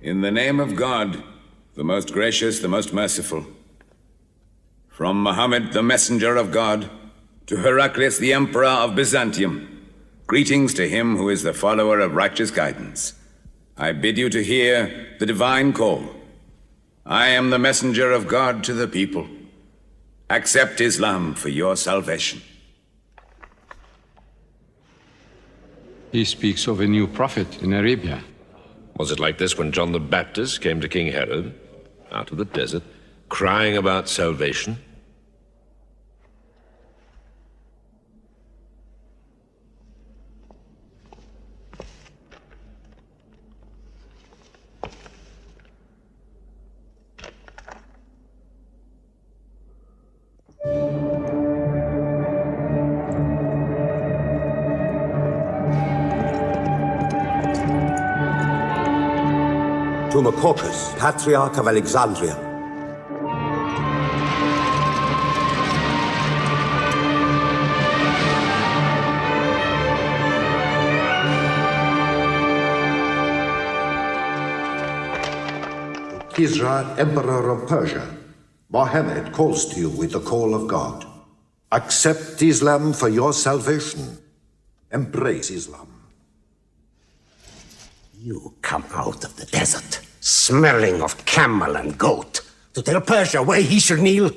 In the name of God, the most gracious, the most merciful. From Mohammed, the messenger of God, to Heraclius, the emperor of Byzantium, greetings to him who is the follower of righteous guidance. I bid you to hear the divine call. I am the messenger of God to the people. Accept Islam for your salvation. He speaks of a new prophet in Arabia. Was it like this when John the Baptist came to King Herod, out of the desert, crying about salvation? To Macaucus, Patriarch of Alexandria. To Kisra, Emperor of Persia, Mohammed calls to you with the call of God. Accept Islam for your salvation. Embrace Islam. You come out of the desert, smelling of camel and goat, to tell Persia where he should kneel?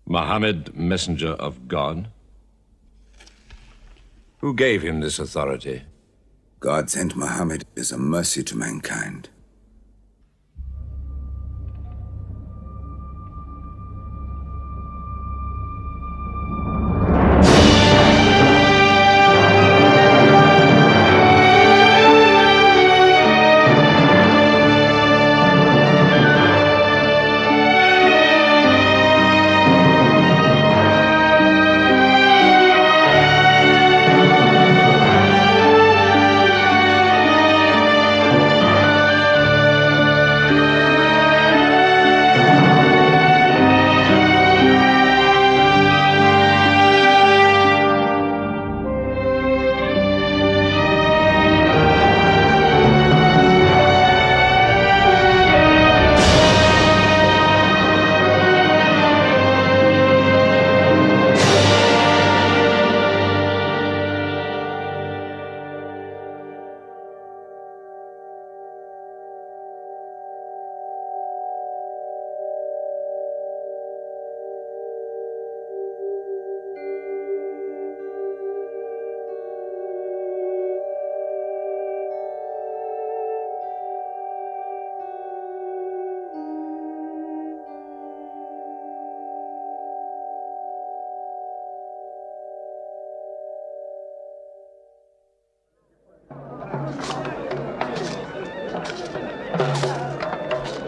Mohammed, messenger of God? Who gave him this authority? God sent Mohammed as a mercy to mankind.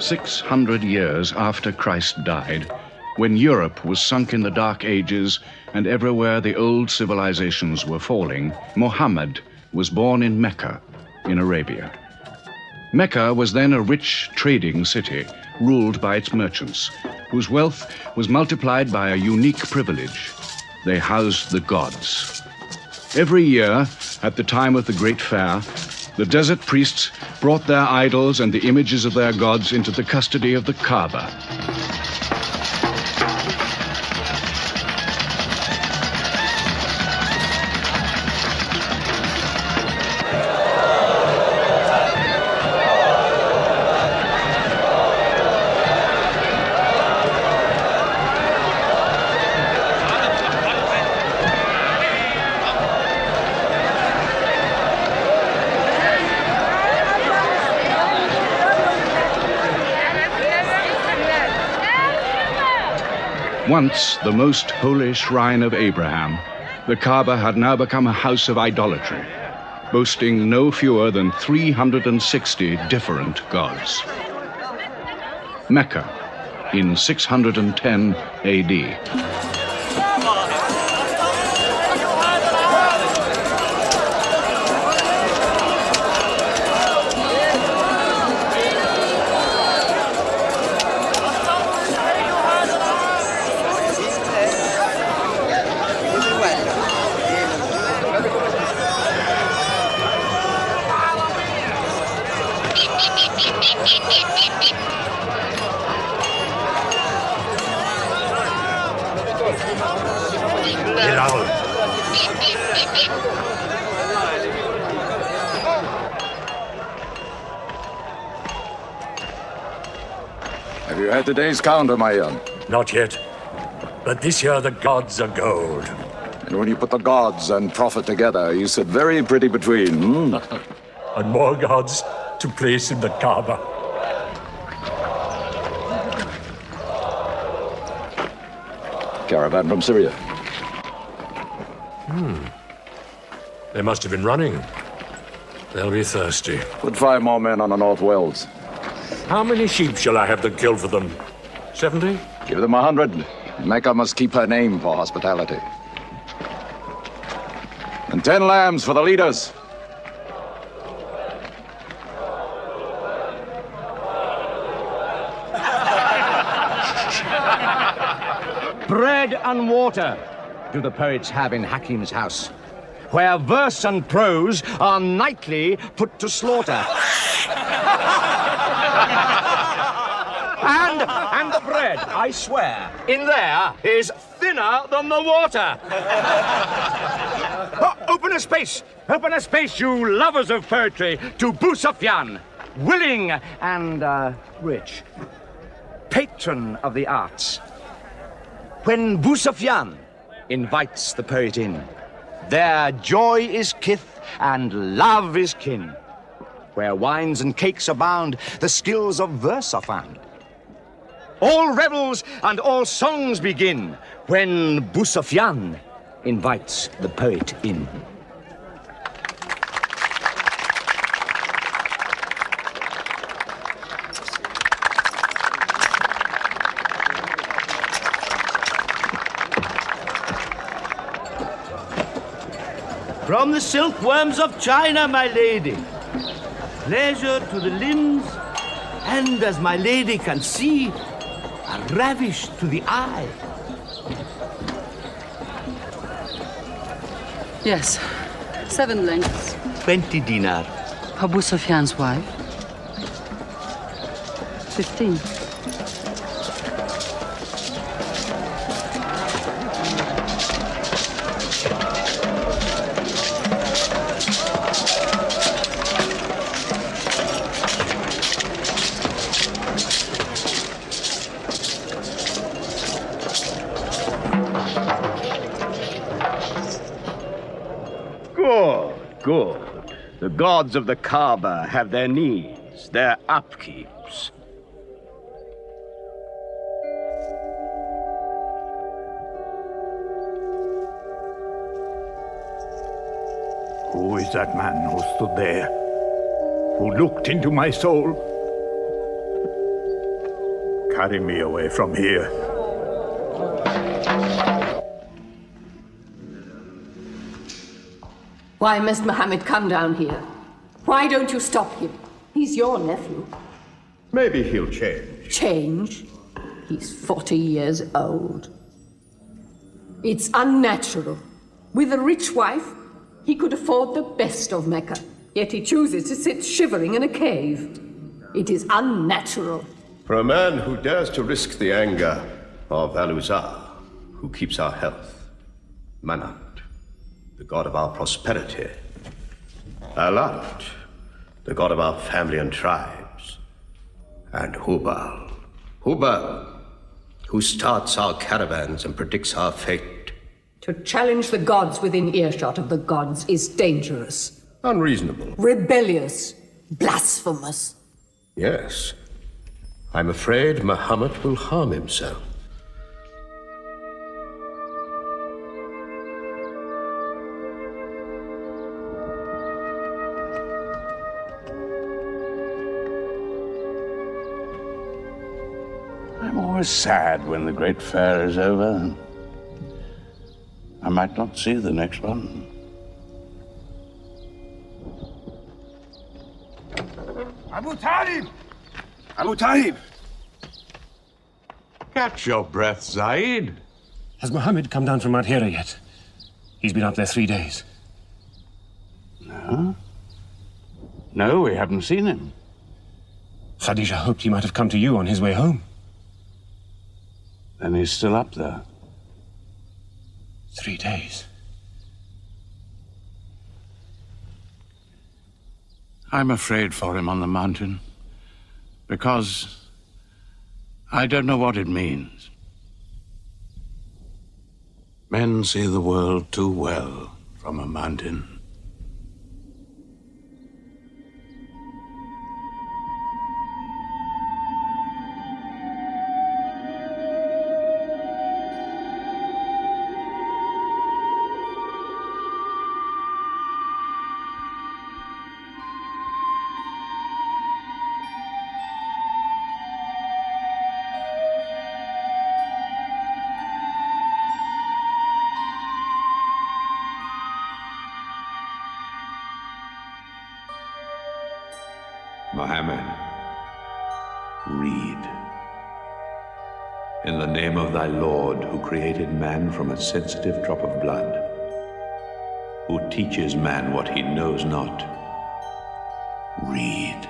"600 years after Christ died, when Europe was sunk in the Dark Ages and everywhere the old civilizations were falling, Mohammed was born in Mecca, in Arabia. Mecca was then a rich trading city ruled by its merchants, whose wealth was multiplied by a unique privilege. They housed the gods. Every year, at the time of the Great Fair, the desert priests brought their idols and the images of their gods into the custody of the Kaaba. Once the most holy shrine of Abraham, the Kaaba had now become a house of idolatry, boasting no fewer than 360 different gods. Mecca, in 610 AD. Bilal. Have you had today's counter, my young? Not yet. But this year the gods are gold. And when you put the gods and prophet together, you sit very pretty between, hmm? And more gods to place in the Kaaba. Caravan from Syria. They must have been running. They'll be thirsty. Put 5 more men on the North Wells. How many sheep shall I have them kill for them? 70? Give them 100. Mecca must keep her name for hospitality. And 10 lambs for the leaders. Bread and water do the poets have in Hakim's house, where verse and prose are nightly put to slaughter. And the bread, I swear, in there is thinner than the water. Oh, open a space, you lovers of poetry, to pbuh Sufyan, willing and rich, patron of the arts. When pbuh Sufyan invites the poet in, their joy is kith and love is kin. Where wines and cakes abound, the skills of verse are found. All revels and all songs begin when pbuh Sufyan invites the poet in. From the silkworms of China, my lady. Pleasure to the limbs, and as my lady can see, a ravish to the eye. Yes, 7 lengths. 20 dinar. Pbuh Sufyan's wife. 15. Good. The gods of the Kaaba have their needs, their upkeeps. Who is that man who stood there? Who looked into my soul? Carry me away from here. Why must Mohammed come down here? Why don't you stop him? He's your nephew. Maybe he'll change. Change? He's 40 years old. It's unnatural. With a rich wife, he could afford the best of Mecca. Yet he chooses to sit shivering in a cave. It is unnatural. For a man who dares to risk the anger of Al-Uzza, who keeps our health, Manat, the god of our prosperity, Alat, the god of our family and tribes, and Hubal, who starts our caravans and predicts our fate. To challenge the gods within earshot of the gods is dangerous. Unreasonable. Rebellious. Blasphemous. Yes. I'm afraid Muhammad will harm himself. I'm always sad when the great fair is over. I might not see the next one. Abu Talib! Abu Talib! Catch your breath, Zaid. Has Mohammed come down from Mount Hira yet? He's been up there 3 days. No? No, we haven't seen him. Khadija hoped he might have come to you on his way home. Then he's still up there. 3 days. I'm afraid for him on the mountain, because I don't know what it means. Men see the world too well from a mountain. Mohammed, read. In the name of thy Lord, who created man from a sensitive drop of blood, who teaches man what he knows not, read.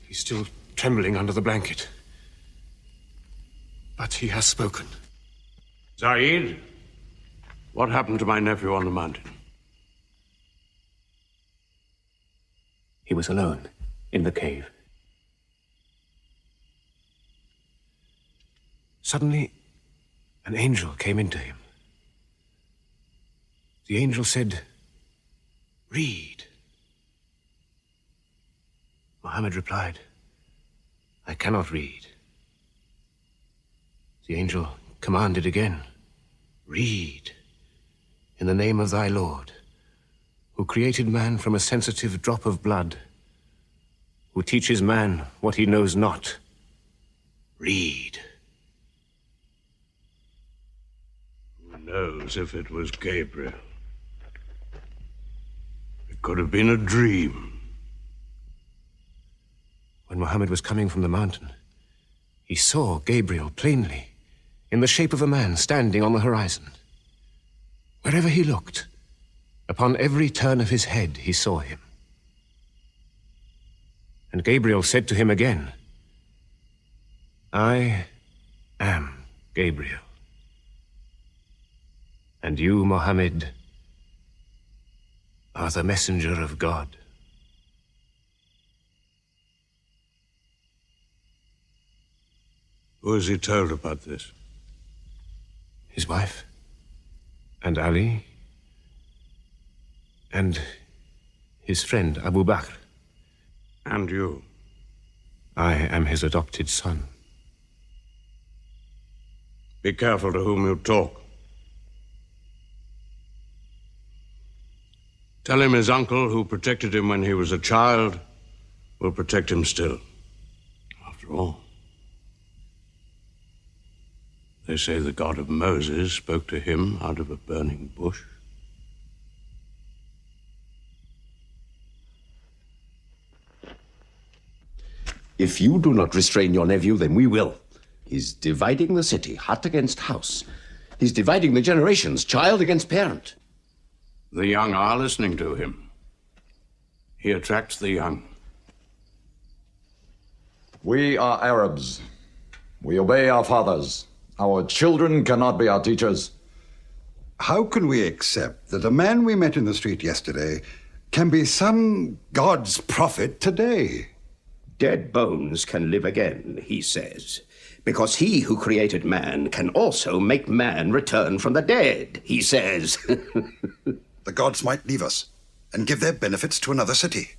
He's still trembling under the blanket. But he has spoken. Zaid, what happened to my nephew on the mountain? He was alone in the cave. Suddenly, an angel came into him. The angel said, "Read." Mohammed replied, "I cannot read." The angel commanded again, "Read, in the name of thy Lord, who created man from a sensitive drop of blood, who teaches man what he knows not. Read." Who knows if it was Gabriel? It could have been a dream. When Mohammed was coming from the mountain, he saw Gabriel plainly, in the shape of a man standing on the horizon. Wherever he looked, upon every turn of his head, he saw him. And Gabriel said to him again, "I am Gabriel. And you, Mohammed, are the messenger of God." Who has he told about this? His wife, and Ali, and his friend Abu Bakr. And you? I am his adopted son. Be careful to whom you talk. Tell him his uncle, who protected him when he was a child, will protect him still. After all, they say the God of Moses spoke to him out of a burning bush. If you do not restrain your nephew, then we will. He's dividing the city, hut against house. He's dividing the generations, child against parent. The young are listening to him. He attracts the young. We are Arabs. We obey our fathers. Our children cannot be our teachers. How can we accept that a man we met in the street yesterday can be some God's prophet today? Dead bones can live again, he says, because he who created man can also make man return from the dead, he says. The gods might leave us and give their benefits to another city.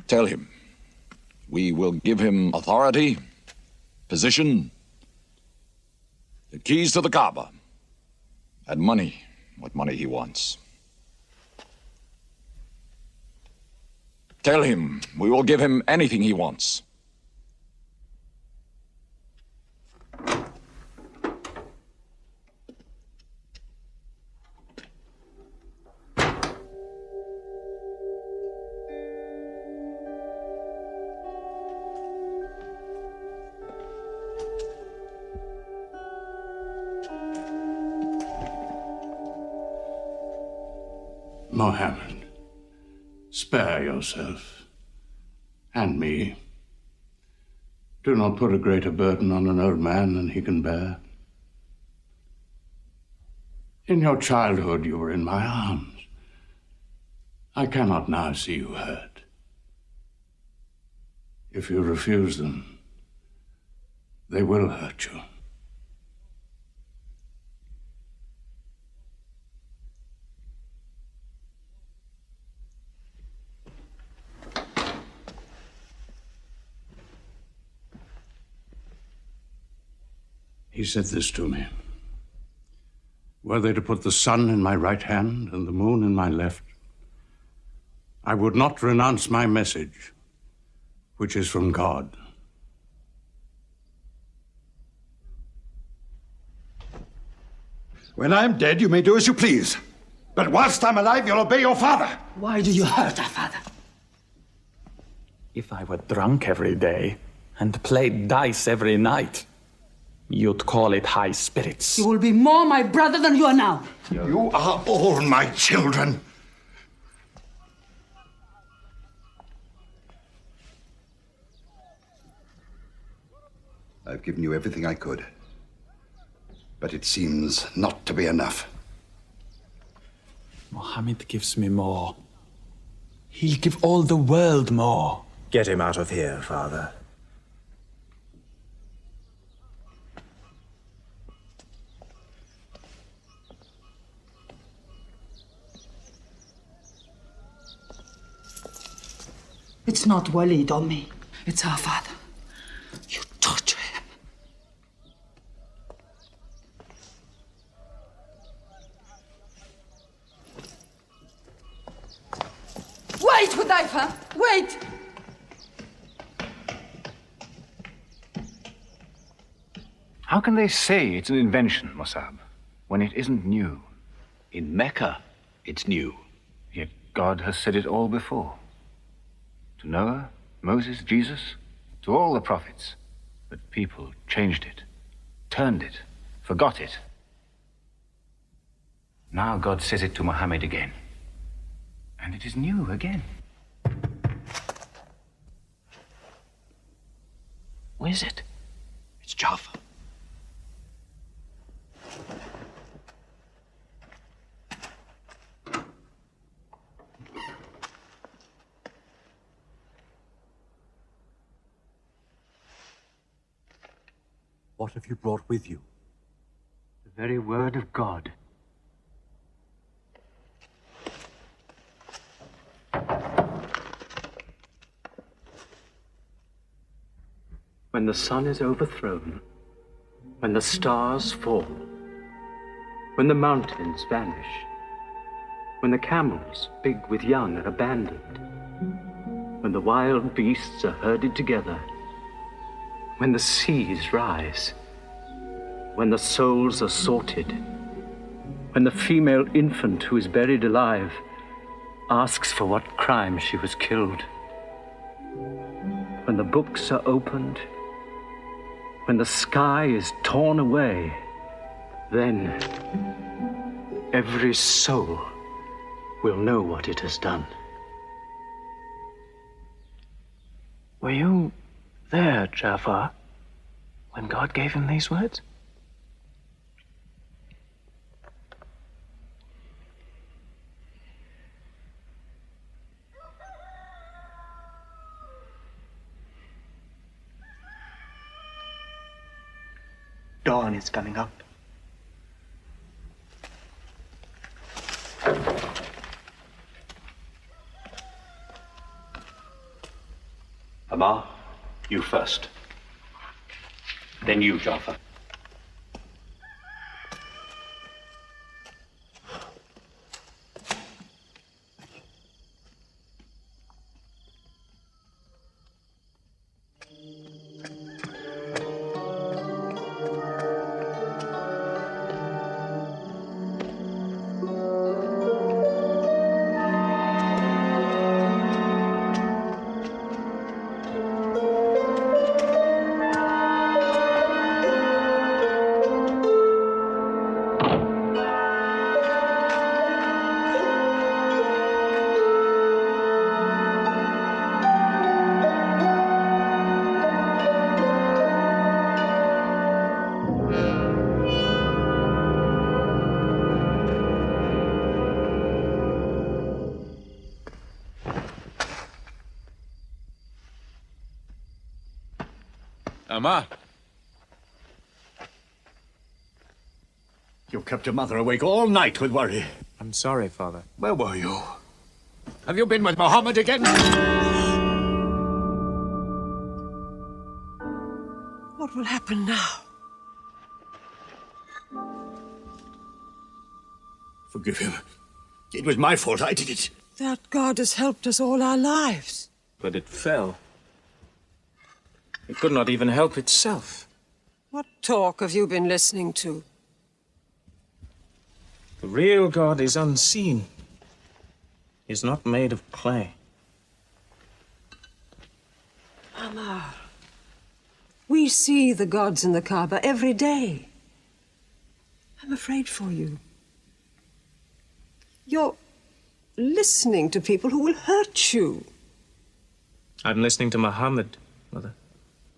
Tell him we will give him authority, position, the keys to the Kaaba, and money, what money he wants. Tell him we will give him anything he wants. Mohammed, spare yourself. And me. Do not put a greater burden on an old man than he can bear. In your childhood, you were in my arms. I cannot now see you hurt. If you refuse them, they will hurt you. He said this to me. Were they to put the sun in my right hand and the moon in my left, I would not renounce my message, which is from God. When I'm dead, you may do as you please. But whilst I'm alive, you'll obey your father. Why do you hurt our father? If I were drunk every day and played dice every night, you'd call it high spirits. You will be more my brother than you are now. You are all my children. I've given you everything I could. But it seems not to be enough. Mohammed gives me more. He'll give all the world more. Get him out of here, Father. It's not Walid or me. It's our father. You torture him. Wait, Hudayfa! Wait! How can they say it's an invention, Mossab, when it isn't new? In Mecca, it's new. Yet God has said it all before. To Noah, Moses, Jesus, to all the prophets. But people changed it, turned it, forgot it. Now God says it to Mohammed again. And it is new again. What is it? It's Jaffa. What have you brought with you? The very word of God. When the sun is overthrown, when the stars fall, when the mountains vanish, when the camels, big with young, are abandoned, when the wild beasts are herded together, when the seas rise, when the souls are sorted, when the female infant who is buried alive asks for what crime she was killed, when the books are opened, when the sky is torn away, then every soul will know what it has done. Were you there, Jafar, when God gave him these words? Dawn is coming up. Amar, you first. Then you, Jafar. Amma. You kept your mother awake all night with worry. I'm sorry, Father. Where were you? Have you been with Mohammed again? What will happen now? Forgive him. It was my fault. I did it. That God has helped us all our lives. But it fell. It could not even help itself. What talk have you been listening to? The real God is unseen. He is not made of clay. Amar, we see the gods in the Kaaba every day. I'm afraid for you. You're listening to people who will hurt you. I'm listening to Mohammed, Mother.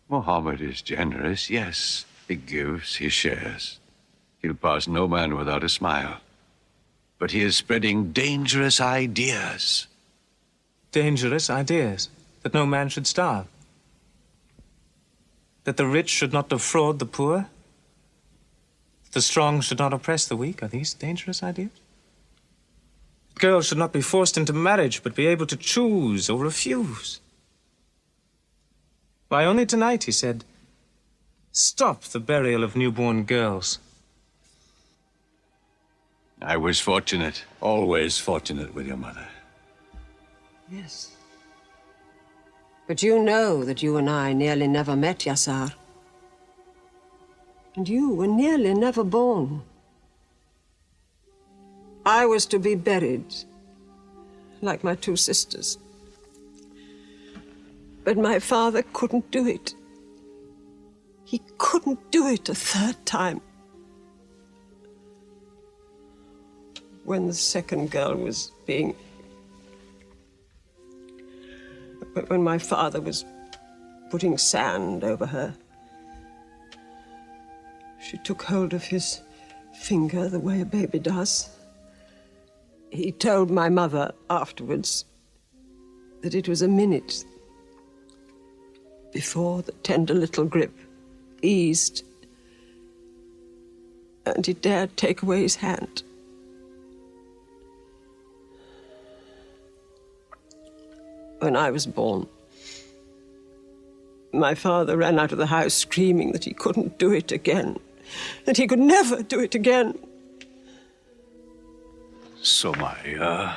Mohammed is generous, yes. He gives, he shares. He'll pass no man without a smile. But he is spreading dangerous ideas. Dangerous ideas? That no man should starve? That the rich should not defraud the poor? That the strong should not oppress the weak? Are these dangerous ideas? That girls should not be forced into marriage, but be able to choose or refuse? Why, only tonight he said, "Stop the burial of newborn girls." I was fortunate, always fortunate with your mother. Yes. But you know that you and I nearly never met, Yassar. And you were nearly never born. I was to be buried, like my two sisters. But my father couldn't do it. He couldn't do it a third time. When the second girl was being... When my father was putting sand over her, she took hold of his finger the way a baby does. He told my mother afterwards that it was a minute before the tender little grip eased and he dared take away his hand. When I was born, my father ran out of the house screaming that he couldn't do it again, that he could never do it again. Somaya,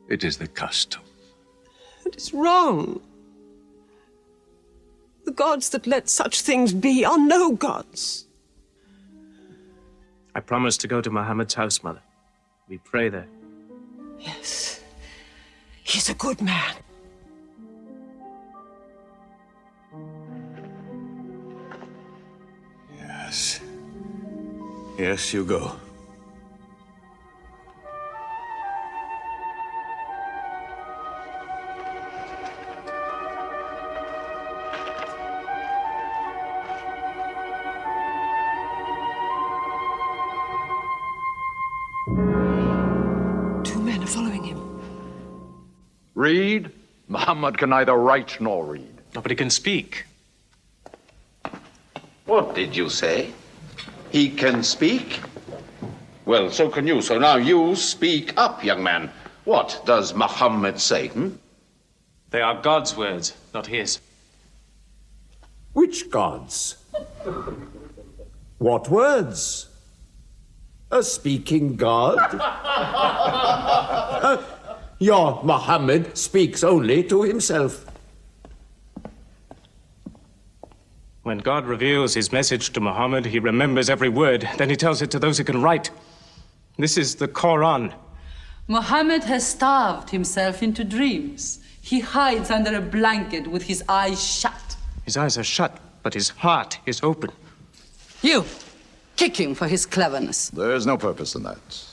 it is the custom. It is wrong. The gods that let such things be are no gods. I promised to go to Mohammed's house, Mother. We pray there. Yes. He's a good man. Yes. Yes, you go. Two men are following him. Read? Muhammad can neither write nor read. Nobody can speak. What did you say? He can speak? Well, so can you. So now you speak up, young man. What does Muhammad say, They are God's words, not his. Which gods? What words? A speaking God? Your Muhammad speaks only to himself. When God reveals his message to Muhammad, he remembers every word. Then he tells it to those who can write. This is the Quran. Mohammed has starved himself into dreams. He hides under a blanket with his eyes shut. His eyes are shut, but his heart is open. You, kick him for his cleverness. There's no purpose in that.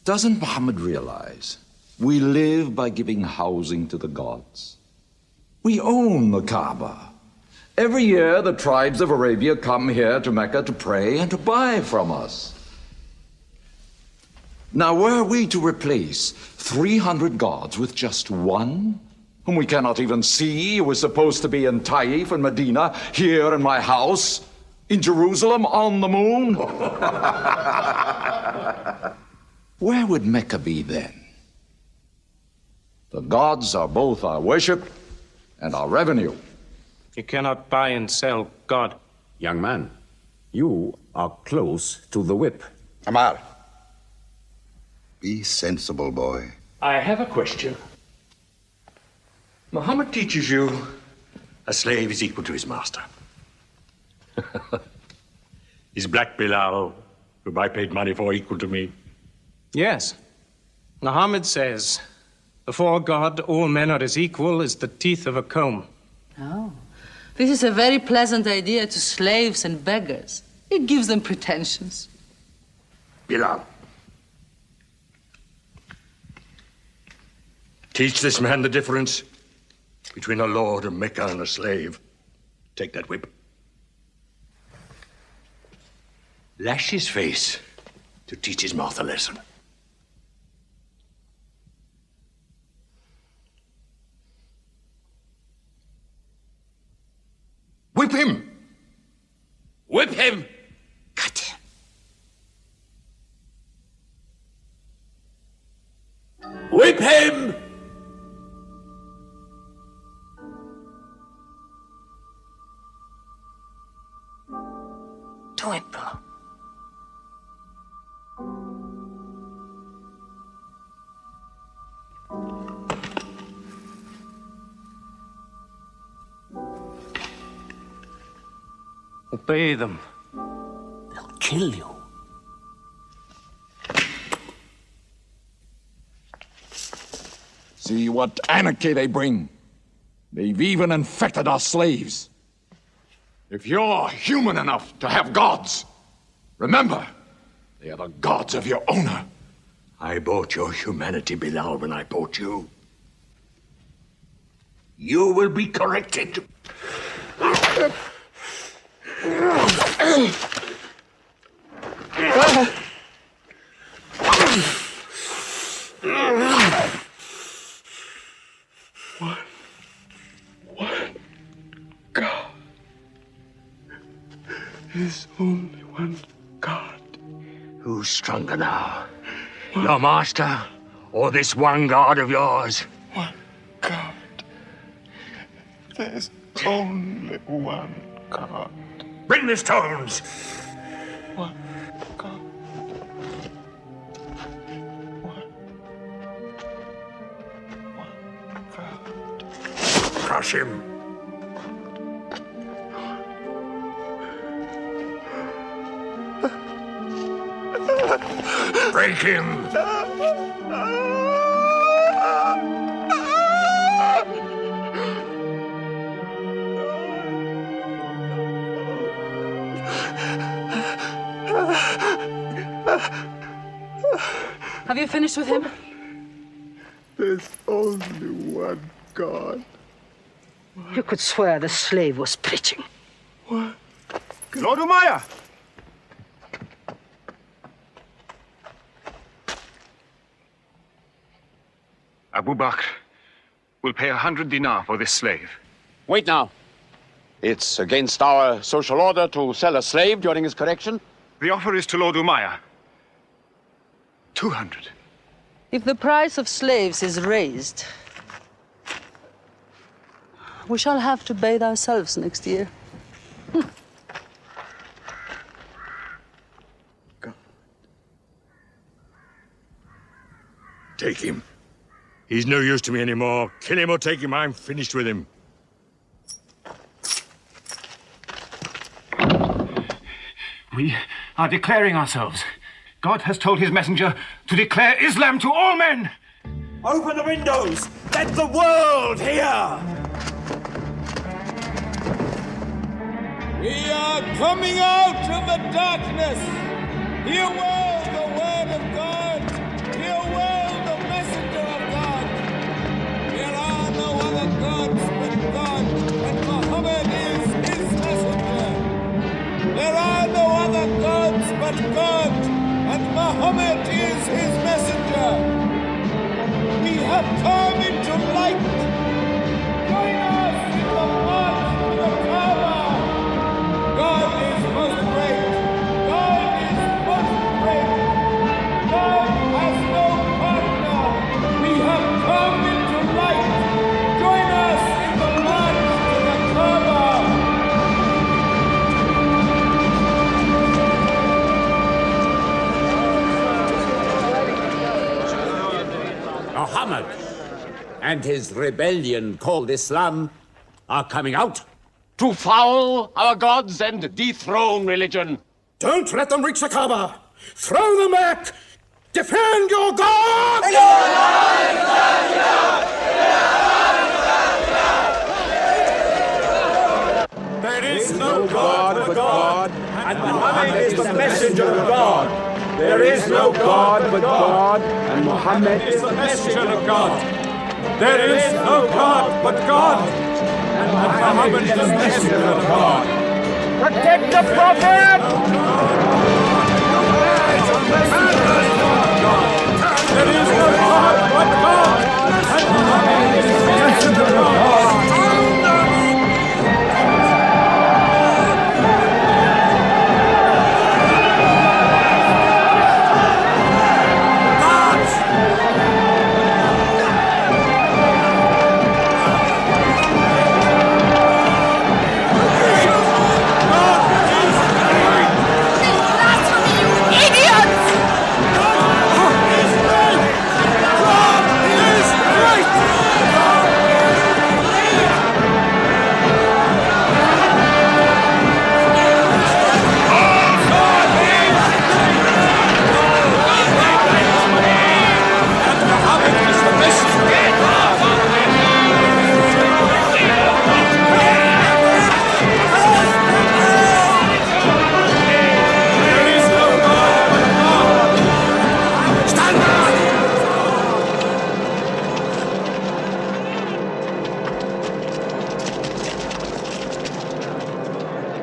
Doesn't Muhammad realize we live by giving housing to the gods? We own the Kaaba. Every year, the tribes of Arabia come here to Mecca to pray and to buy from us. Now, were we to replace 300 gods with just one, whom we cannot even see, who is supposed to be in Taif and Medina, here in my house, in Jerusalem, on the moon? Where would Mecca be then? The gods are both our worship and our revenue. You cannot buy and sell God. Young man, you are close to the whip. Amar. Be sensible, boy. I have a question. Mohammed teaches you a slave is equal to his master. Is Black Bilal, whom I paid money for, equal to me? Yes. Muhammad says, before God, all men are as equal as the teeth of a comb. Oh, this is a very pleasant idea to slaves and beggars. It gives them pretensions. Bilal. Teach this man the difference between a lord of Mecca and a slave. Take that whip. Lash his face to teach his mouth a lesson. Whip him! Whip him! Cut him! Whip him! Do it, bro. Obey them. They'll kill you. See what anarchy they bring. They've even infected our slaves. If you're human enough to have gods, remember, they are the gods of your owner. I bought your humanity, Bilal, when I bought you. You will be corrected. God. There's only one God. Who's stronger now? Your master or this one God of yours? One God. There's only one God. Bring the stones. One God. One God. Crush him. Break him. Have you finished with him? There's only one God. You could swear the slave was preaching. What? Lord Umayyah! Abu Bakr will pay 100 dinar for this slave. Wait now. It's against our social order to sell a slave during his correction. The offer is to Lord Umayyah. 200. If the price of slaves is raised, we shall have to bathe ourselves next year. Take him. He's no use to me anymore. Kill him or take him. I'm finished with him. We are declaring ourselves. God has told his messenger to declare Islam to all men. Open the windows! Let the world hear! We are coming out of the darkness. Hear well the word of God. Hear well the messenger of God. There are no other gods but God, and Mohammed is his messenger. There are no other gods but God, and Mohammed is his messenger. We have come into light. Mohammed and his rebellion called Islam are coming out. To foul our gods and dethrone religion. Don't let them reach the Kaaba. Throw them back. Defend your God! There is no God but God, and Muhammad is the messenger of God. There is no God but God, and Muhammad is the messenger of God. There is no God but God, and Muhammad is the messenger of God. Protect the Prophet! There is no God but God, and Muhammad is the messenger of God.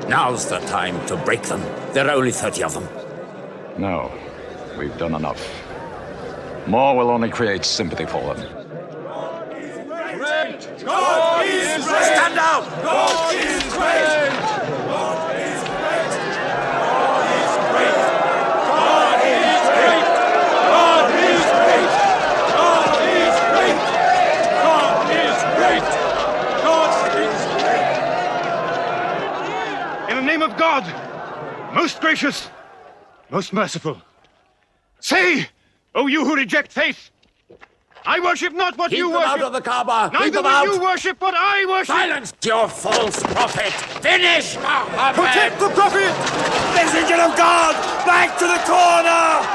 Now's the time to break them. There are only 30 of them. No, we've done enough. More will only create sympathy for them. God is great! Stand down! God is great! God is great! God is great! God is great! God is great! God is great! God is great! In the name of God, most gracious, most merciful, say, O you who reject faith, I worship not what you worship. Keep them out of the Kaaba! Neither will you worship what I worship. Silence your false prophet! Finish Muhammad! Protect the Prophet! Messenger of God! Back to the corner!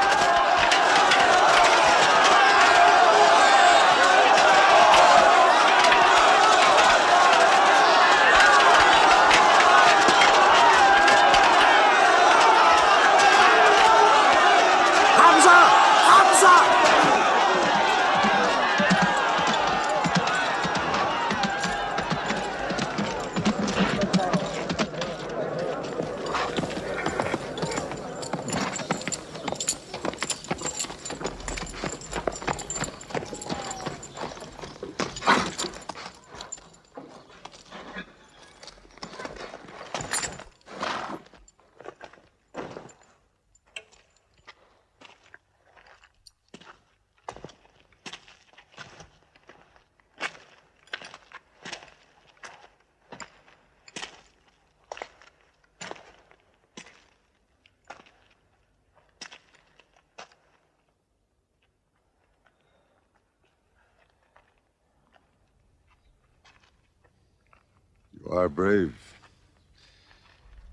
You are brave.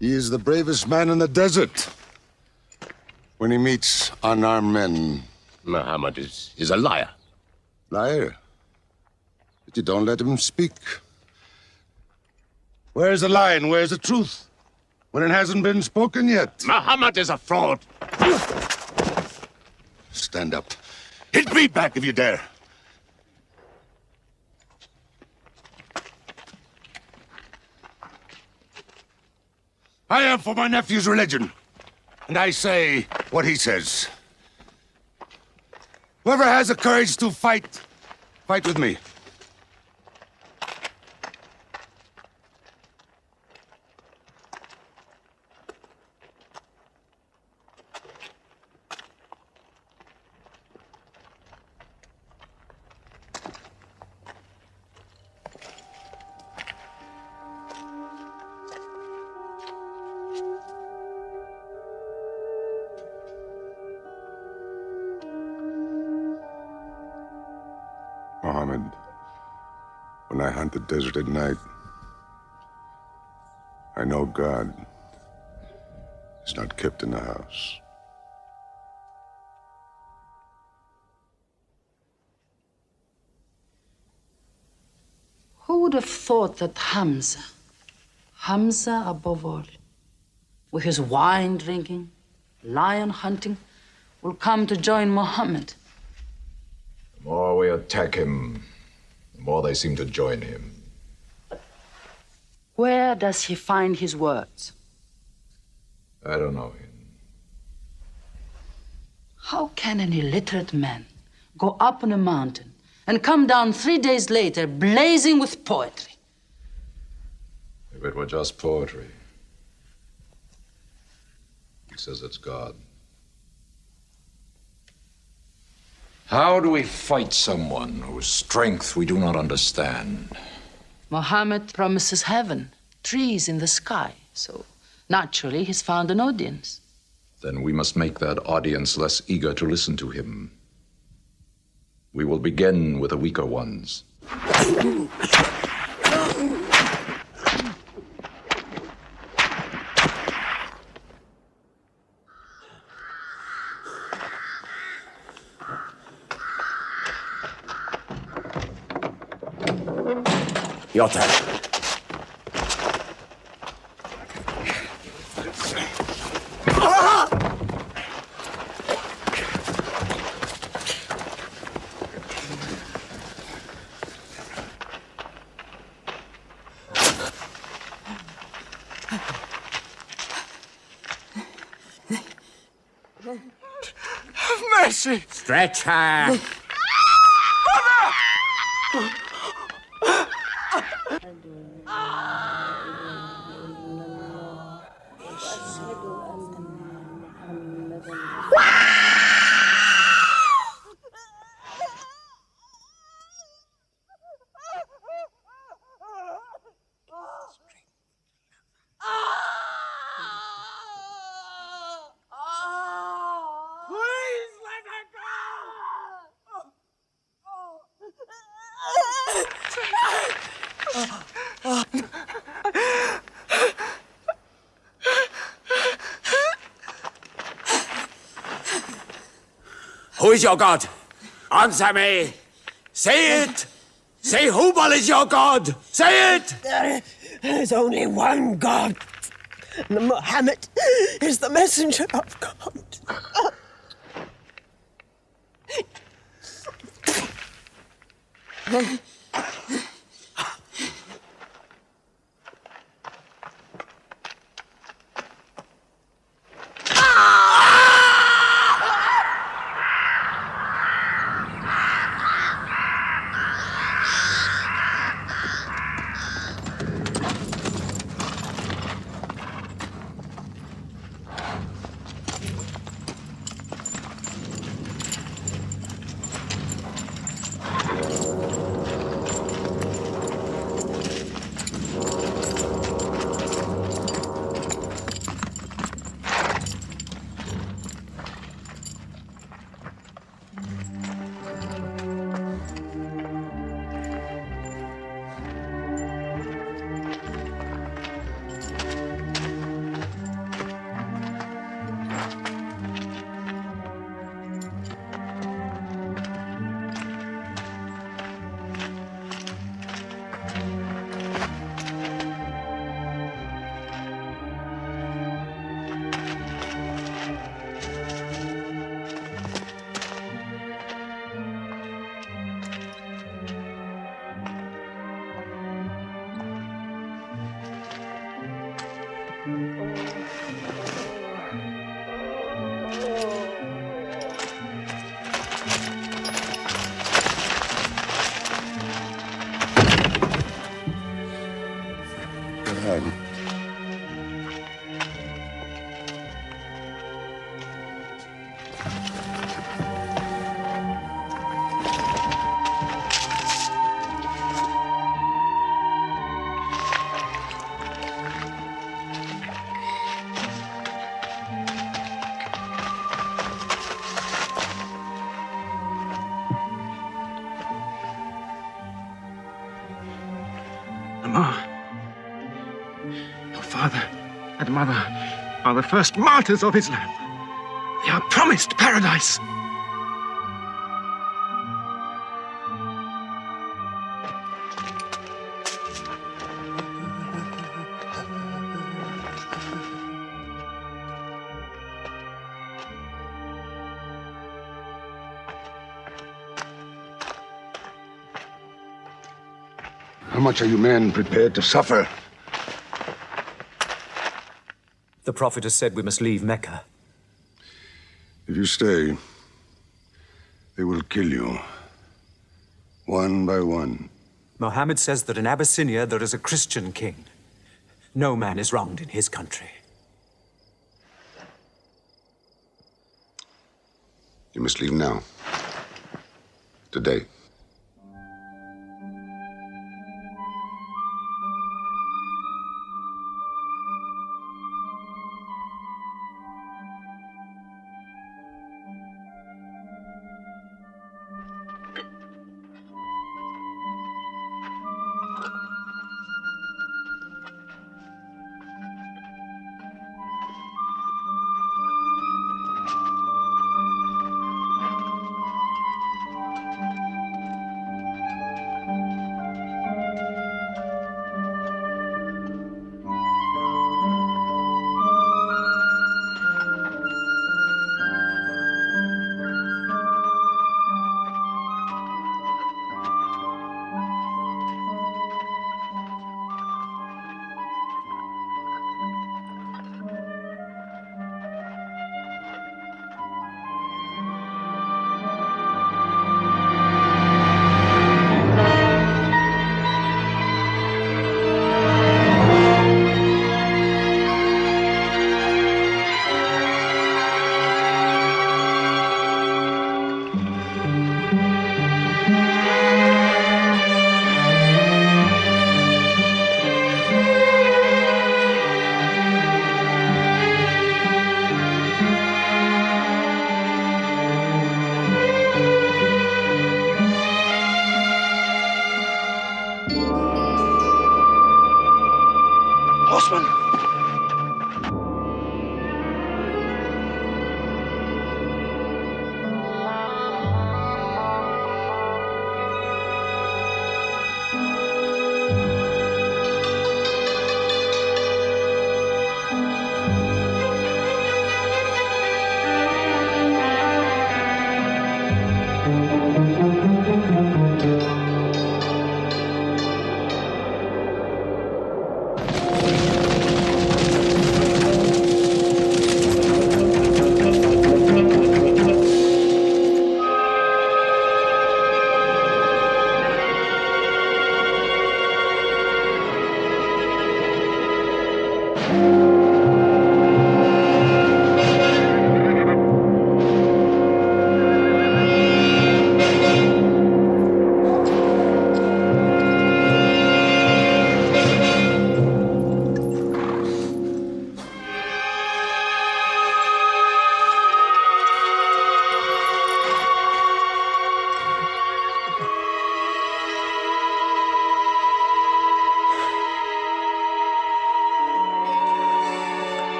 He is the bravest man in the desert. When he meets unarmed men. Muhammad is a liar. Liar? But you don't let him speak. Where's the lie and where's the truth? When it hasn't been spoken yet. Muhammad is a fraud. Stand up. Hit me back if you dare. I am for my nephew's religion, and I say what he says. Whoever has the courage to fight, fight with me. When I hunt the desert at night, I know God is not kept in the house. Who would have thought that Hamza above all, with his wine drinking, lion hunting, will come to join Mohammed? The more we attack him, the more they seem to join him. Where does he find his words? I don't know him. How can an illiterate man go up on a mountain and come down 3 days later blazing with poetry? If it were just poetry. He says it's God. How do we fight someone whose strength we do not understand? Mohammed promises heaven, trees in the sky, so naturally he's found an audience. Then we must make that audience less eager to listen to him. We will begin with the weaker ones. Your turn. Have mercy! Stretch her! Please let her Who is your God? Answer me! Say it! Say Hubal is your God! Say it! There is only one God. Mohammed is the messenger of God. Amar, your father and mother are the first martyrs of Islam. They are promised paradise. How much are you men prepared to suffer? The Prophet has said we must leave Mecca. If you stay, they will kill you. One by one. Mohammed says that in Abyssinia there is a Christian king. No man is wronged in his country. You must leave now. Today.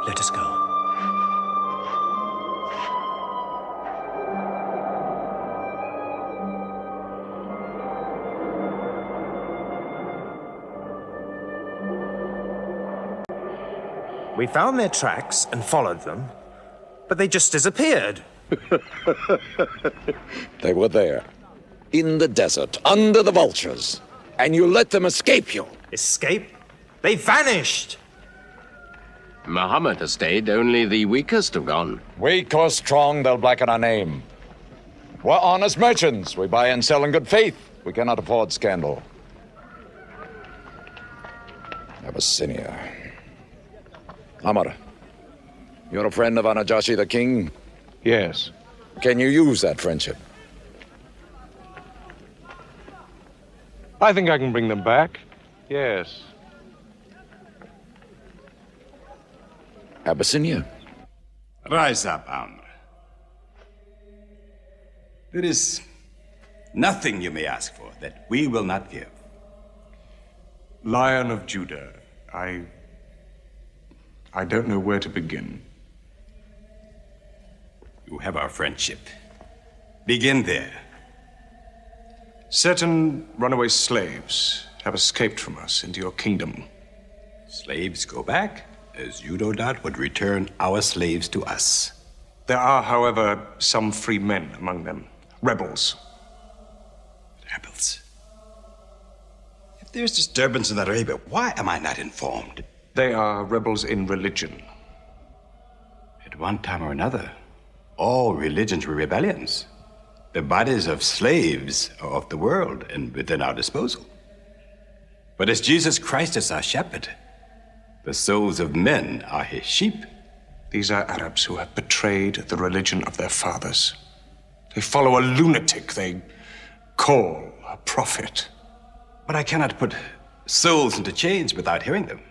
Let us go. We found their tracks and followed them, but they just disappeared. They were there, in the desert, under the vultures, and you let them escape you. Escape? They vanished! Mohammed has stayed, only the weakest have gone. Weak or strong, they'll blacken our name. We're honest merchants. We buy and sell in good faith. We cannot afford scandal. Abyssinia. Amar, you're a friend of Anajashi the king? Yes. Can you use that friendship? I think I can bring them back. Yes. Abyssinia. Rise up, Amr. There is nothing you may ask for that we will not give. Lion of Judah, I don't know where to begin. You have our friendship. Begin there. Certain runaway slaves have escaped from us into your kingdom. Slaves go back, as you no doubt would return our slaves to us. There are, however, some free men among them. Rebels. Rebels? If there's disturbance in Arabia, why am I not informed? They are rebels in religion. At one time or another, all religions were rebellions. The bodies of slaves are of the world and within our disposal. But as Jesus Christ is our shepherd, the souls of men are his sheep. These are Arabs who have betrayed the religion of their fathers. They follow a lunatic they call a prophet. But I cannot put souls into chains without hearing them.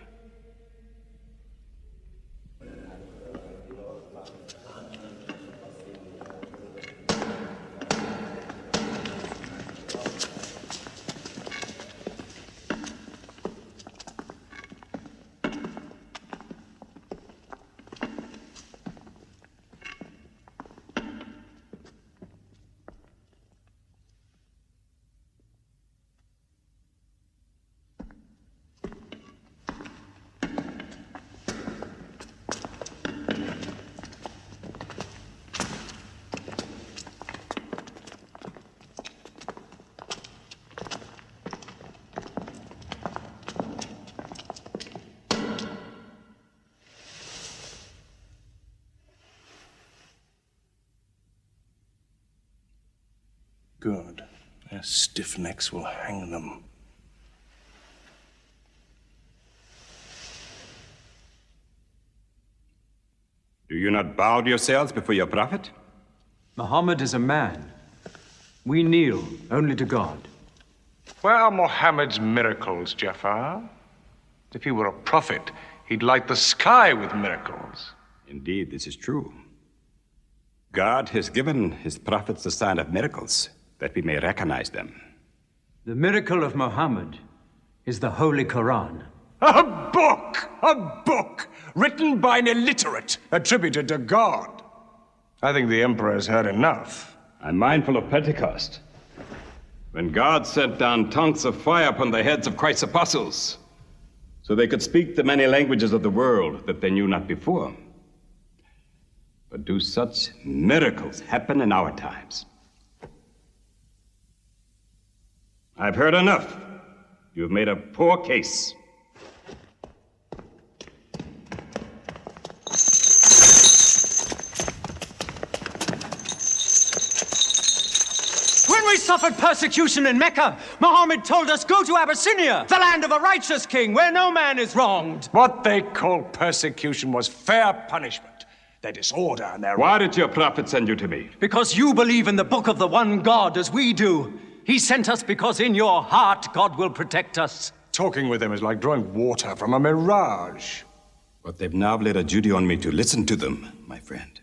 Good. Their stiff necks will hang them. Do you not bow yourselves before your prophet? Muhammad is a man. We kneel only to God. Where are Mohammed's miracles, Jafar? If he were a prophet, he'd light the sky with miracles. Indeed, this is true. God has given his prophets the sign of miracles, that we may recognize them. The miracle of Muhammad is the Holy Quran. A book! A book! Written by an illiterate, attributed to God. I think the Emperor has heard enough. I'm mindful of Pentecost, when God sent down tongues of fire upon the heads of Christ's apostles, so they could speak the many languages of the world that they knew not before. But do such miracles happen in our times? I've heard enough. You've made a poor case. When we suffered persecution in Mecca, Muhammad told us, go to Abyssinia, the land of a righteous king, where no man is wronged. What they called persecution was fair punishment. Their disorder and their... Why did your prophet send you to me? Because you believe in the book of the one God as we do. He sent us because in your heart God will protect us. Talking with them is like drawing water from a mirage. But they've now laid a duty on me to listen to them, my friend.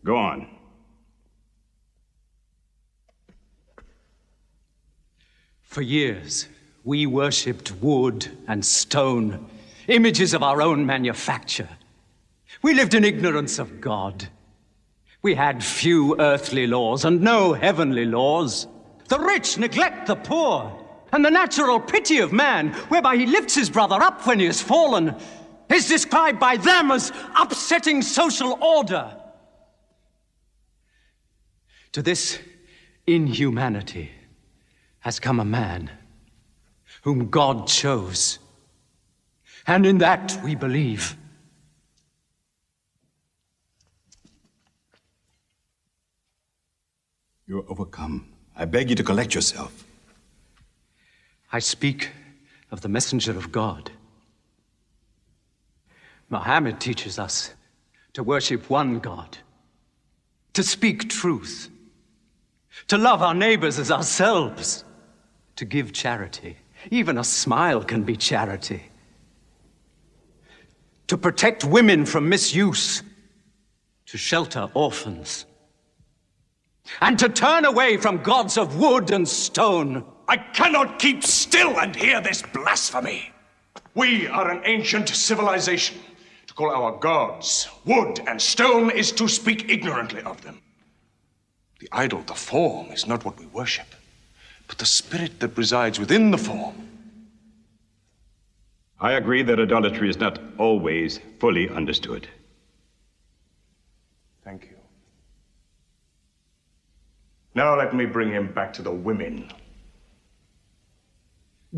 Go on. For years, we worshipped wood and stone, images of our own manufacture. We lived in ignorance of God. We had few earthly laws and no heavenly laws. The rich neglect the poor, and the natural pity of man, whereby he lifts his brother up when he has fallen, is described by them as upsetting social order. To this inhumanity has come a man whom God chose, and in that we believe. You're overcome. I beg you to collect yourself. I speak of the messenger of God. Mohammed teaches us to worship one God, to speak truth, to love our neighbors as ourselves, to give charity. Even a smile can be charity. To protect women from misuse, to shelter orphans, and to turn away from gods of wood and stone. I cannot keep still and hear this blasphemy. We are an ancient civilization. To call our gods wood and stone is to speak ignorantly of them. The idol, the form, is not what we worship, but the spirit that resides within the form. I agree that idolatry is not always fully understood. Thank you. Now let me bring him back to the women.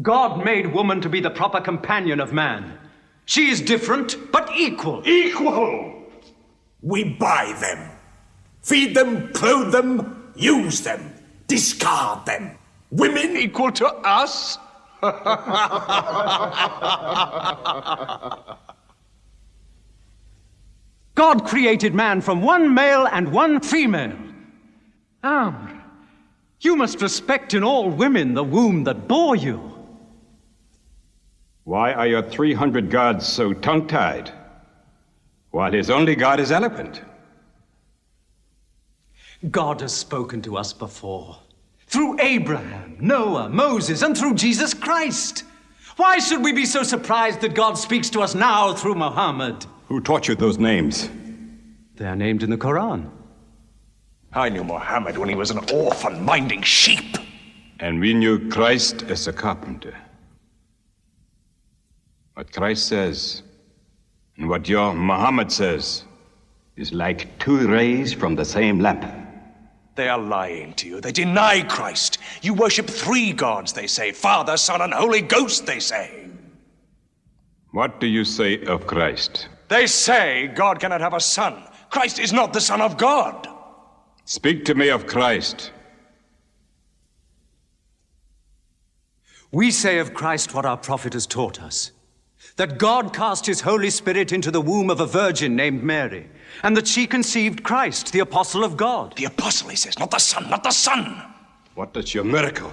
God made woman to be the proper companion of man. She is different, but equal. Equal! We buy them. Feed them, clothe them, use them, discard them. Women equal to us? God created man from one male and one female. You must respect in all women the womb that bore you. Why are your 300 gods so tongue-tied, while his only God is eloquent? God has spoken to us before, through Abraham, Noah, Moses, and through Jesus Christ. Why should we be so surprised that God speaks to us now through Mohammed? Who taught you those names? They are named in the Quran. I knew Mohammed when he was an orphan minding sheep. And we knew Christ as a carpenter. What Christ says and what your Muhammad says is like two rays from the same lamp. They are lying to you. They deny Christ. You worship 3 gods, they say. Father, Son, and Holy Ghost, they say. What do you say of Christ? They say God cannot have a son. Christ is not the Son of God. Speak to me of Christ. We say of Christ what our prophet has taught us. That God cast his Holy Spirit into the womb of a virgin named Mary, and that she conceived Christ, the apostle of God. The apostle, he says, not the son, not the son. What does your miracle,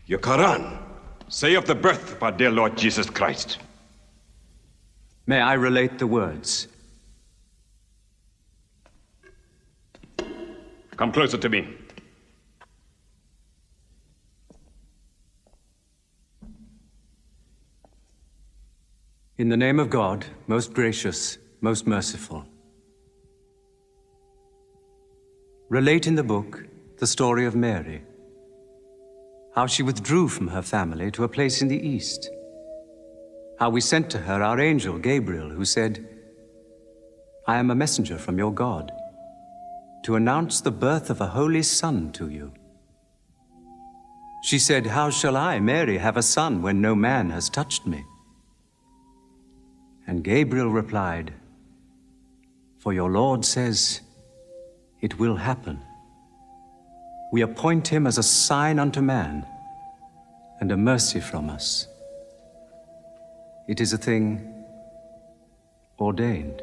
your Quran, say of the birth of our dear Lord Jesus Christ? May I relate the words? Come closer to me. In the name of God, most gracious, most merciful. Relate in the book the story of Mary, how she withdrew from her family to a place in the east, how we sent to her our angel Gabriel, who said, I am a messenger from your God, to announce the birth of a holy son to you. She said, how shall I, Mary, have a son when no man has touched me? And Gabriel replied, for your Lord says, it will happen. We appoint him as a sign unto man and a mercy from us. It is a thing ordained.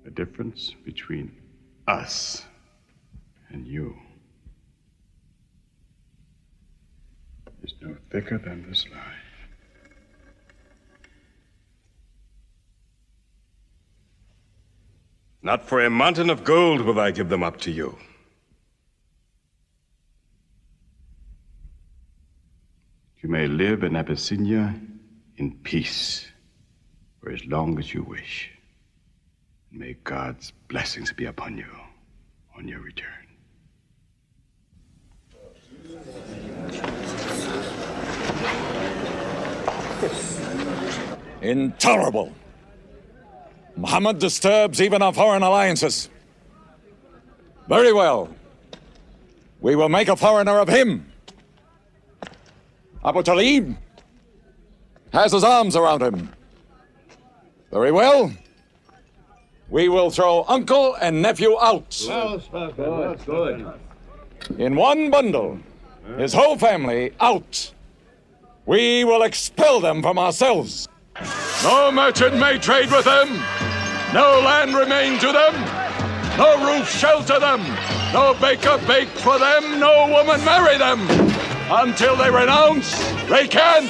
The difference between us and you is no thicker than this lie. Not for a mountain of gold will I give them up to you. You may live in Abyssinia in peace for as long as you wish. May God's blessings be upon you on your return. Intolerable. Muhammad disturbs even our foreign alliances. Very well. We will make a foreigner of him. Abu Talib has his arms around him. Very well. We will throw uncle and nephew out. Good. In one bundle. His whole family out. We will expel them from ourselves. No merchant may trade with them. No land remain to them. No roof shelter them. No baker bake for them. No woman marry them. Until they renounce, they can't.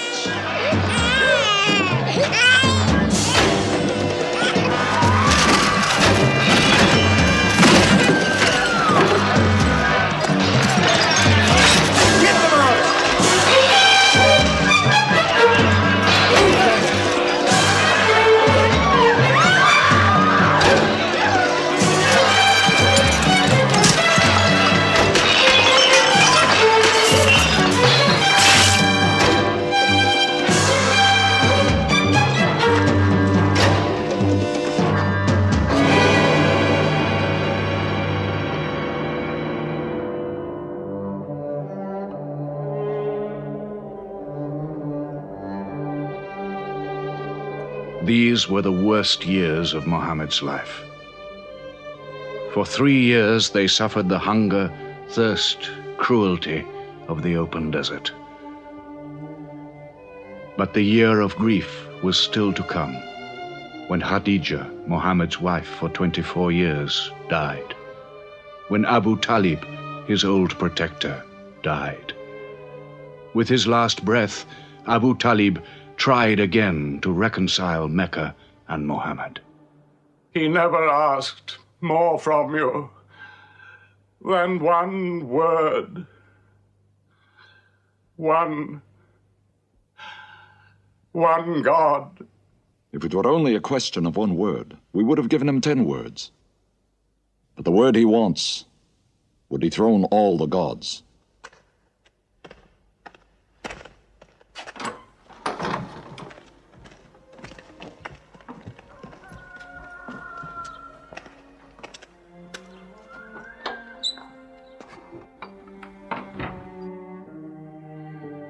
These were the worst years of Mohammed's life. For 3 years they suffered the hunger, thirst, cruelty of the open desert. But the year of grief was still to come, when Khadija, Mohammed's wife for 24 years, died. When Abu Talib, his old protector, died. With his last breath, Abu Talib tried again to reconcile Mecca and Mohammed. He never asked more from you than one word. One God. If it were only a question of one word, we would have given him 10 words. But the word he wants would dethrone all the gods.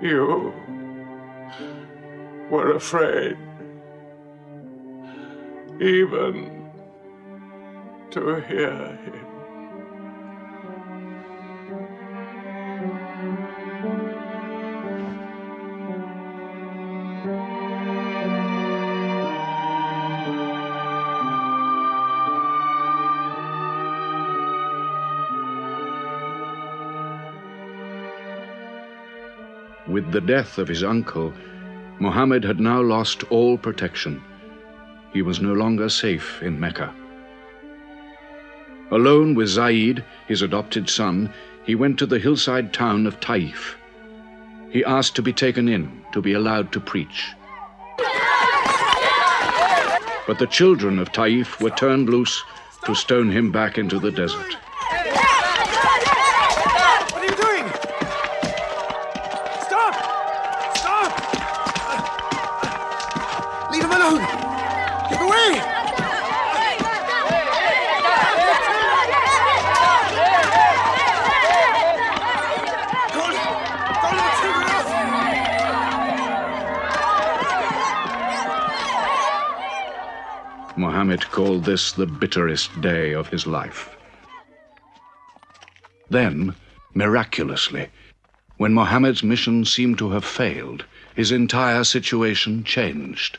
You were afraid even to hear him. With the death of his uncle, Mohammed had now lost all protection. He was no longer safe in Mecca. Alone with Zaid, his adopted son, he went to the hillside town of Taif. He asked to be taken in, to be allowed to preach. But the children of Taif were turned loose to stone him back into the desert. What are you doing? Stop! Stop! Leave him alone! Get away! Mohammed called this the bitterest day of his life. Then, miraculously, when Mohammed's mission seemed to have failed, his entire situation changed.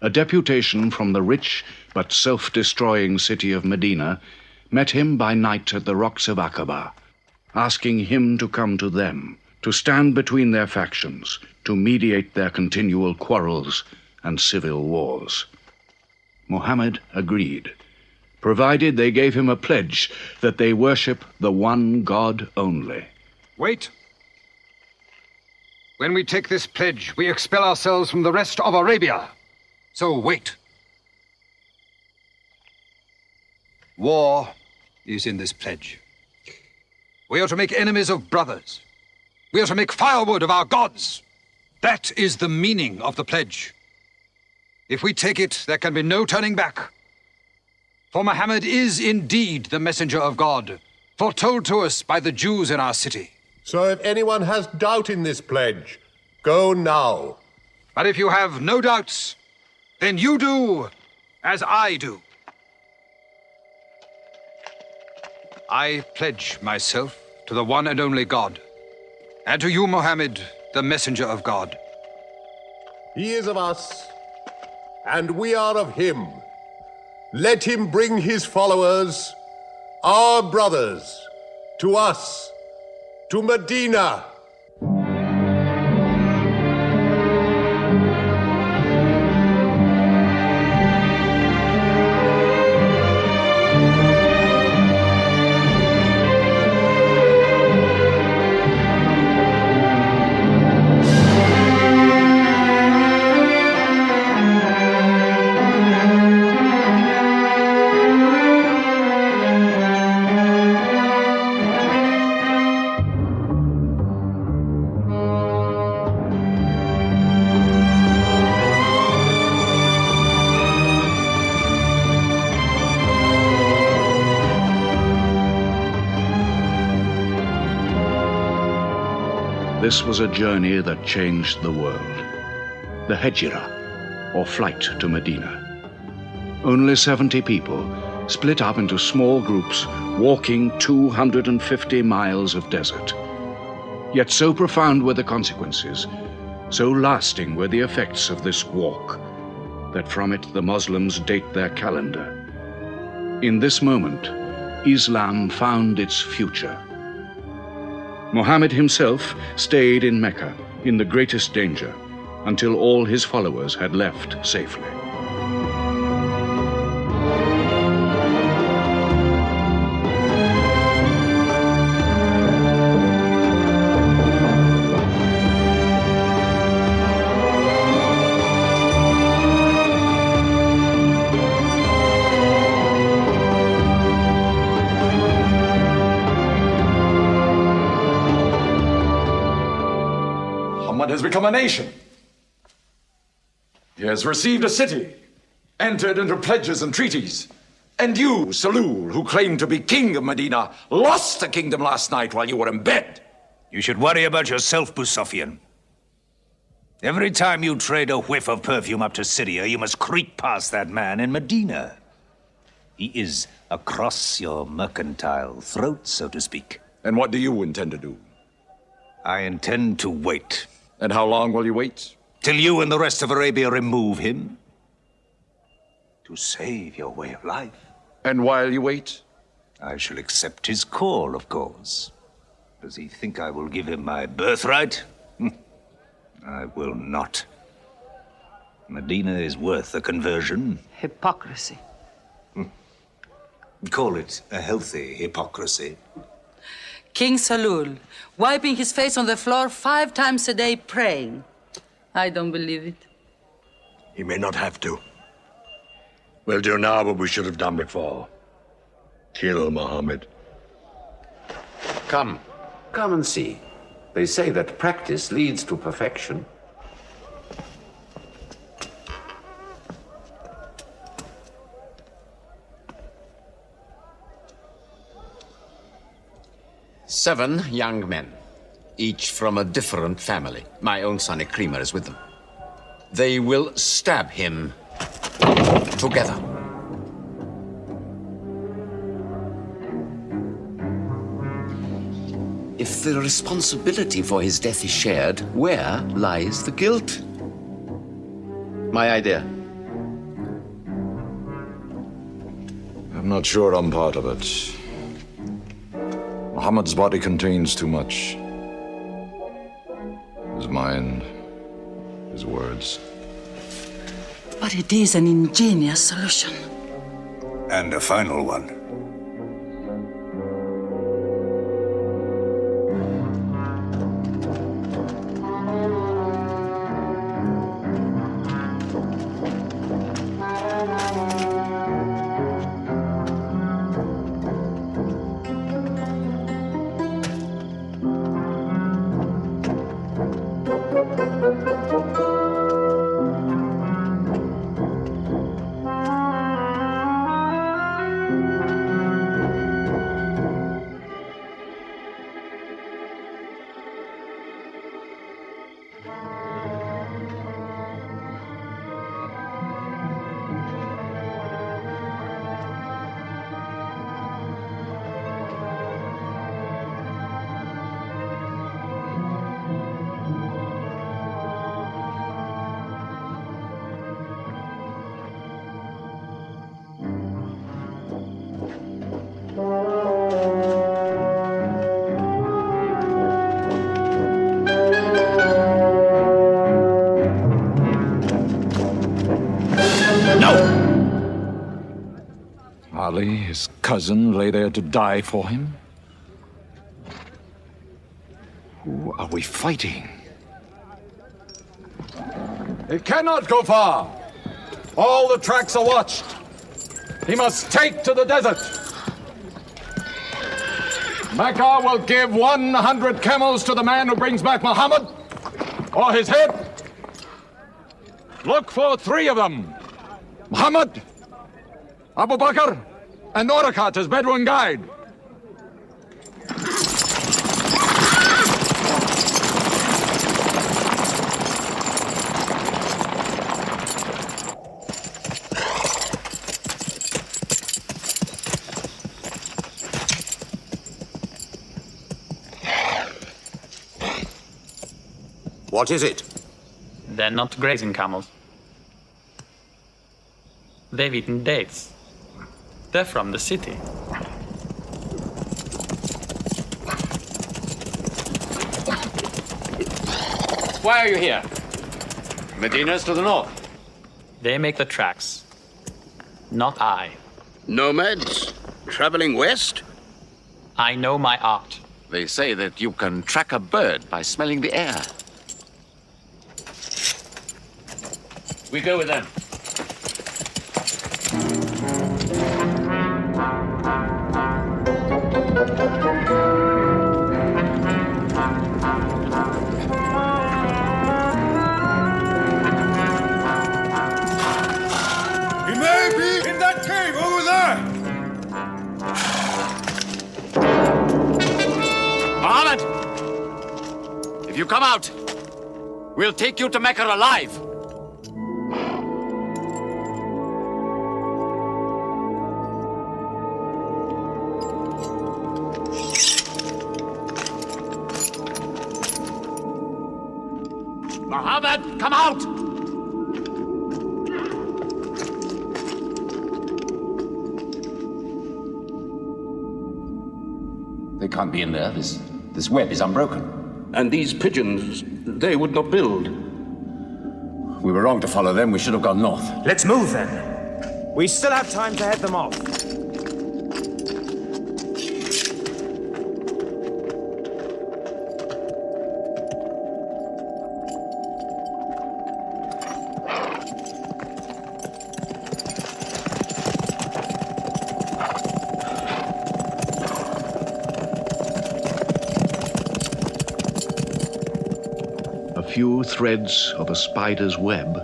A deputation from the rich but self-destroying city of Medina met him by night at the rocks of Aqaba, asking him to come to them, to stand between their factions, to mediate their continual quarrels and civil wars. Mohammed agreed, provided they gave him a pledge that they worship the one God only. Wait. When we take this pledge, we expel ourselves from the rest of Arabia. So wait. War is in this pledge. We are to make enemies of brothers. We are to make firewood of our gods. That is the meaning of the pledge. If we take it, there can be no turning back. For Muhammad is indeed the messenger of God, foretold to us by the Jews in our city. So if anyone has doubt in this pledge, go now. But if you have no doubts, then you do as I do. I pledge myself to the one and only God, and to you, Mohammed, the messenger of God. He is of us, and we are of him. Let him bring his followers, our brothers, to us, to Medina. This was a journey that changed the world. The Hejira, or flight to Medina. Only 70 people, split up into small groups, walking 250 miles of desert. Yet so profound were the consequences, so lasting were the effects of this walk, that from it the Muslims date their calendar. In this moment, Islam found its future. Mohammed himself stayed in Mecca in the greatest danger until all his followers had left safely. Has become a nation. He has received a city, entered into pledges and treaties. And you, Salul, who claimed to be king of Medina, lost the kingdom last night while you were in bed. You should worry about yourself, Busafian. Every time you trade a whiff of perfume up to Syria, you must creep past that man in Medina. He is across your mercantile throat, so to speak. And what do you intend to do? I intend to wait. And how long will you wait? Till you and the rest of Arabia remove him. To save your way of life. And while you wait? I shall accept his call, of course. Does he think I will give him my birthright? I will not. Medina is worth a conversion. Hypocrisy. Call it a healthy hypocrisy. King Salul, wiping his face on the floor 5 times a day, praying. I don't believe it. He may not have to. We'll do now what we should have done before. Kill Mohammed. Come and see. They say that practice leads to perfection. Seven young men, each from a different family. My own son Ikrimah is with them. They will stab him together. If the responsibility for his death is shared, where lies the guilt? My idea. I'm not sure I'm part of it. Muhammad's body contains too much. His mind, his words. But it is an ingenious solution. And a final one. Ali, his cousin, lay there to die for him? Who are we fighting? He cannot go far. All the tracks are watched. He must take to the desert. Mecca will give 100 camels to the man who brings back Muhammad, or his head. Look for 3 of them. Muhammad, Abu Bakr, and Orakat as Bedouin guide. What is it? They're not grazing camels. They've eaten dates. They're from the city. Why are you here? Medina's to the north. They make the tracks. Not I. Nomads? Traveling west? I know my art. They say that you can track a bird by smelling the air. We go with them. He may be in that cave over there! Mohammed! If you come out, we'll take you to Mecca alive. Mohammed, come out! They can't be in there. This web is unbroken. And these pigeons, they would not build. We were wrong to follow them. We should have gone north. Let's move then. We still have time to head them off. Few threads of a spider's web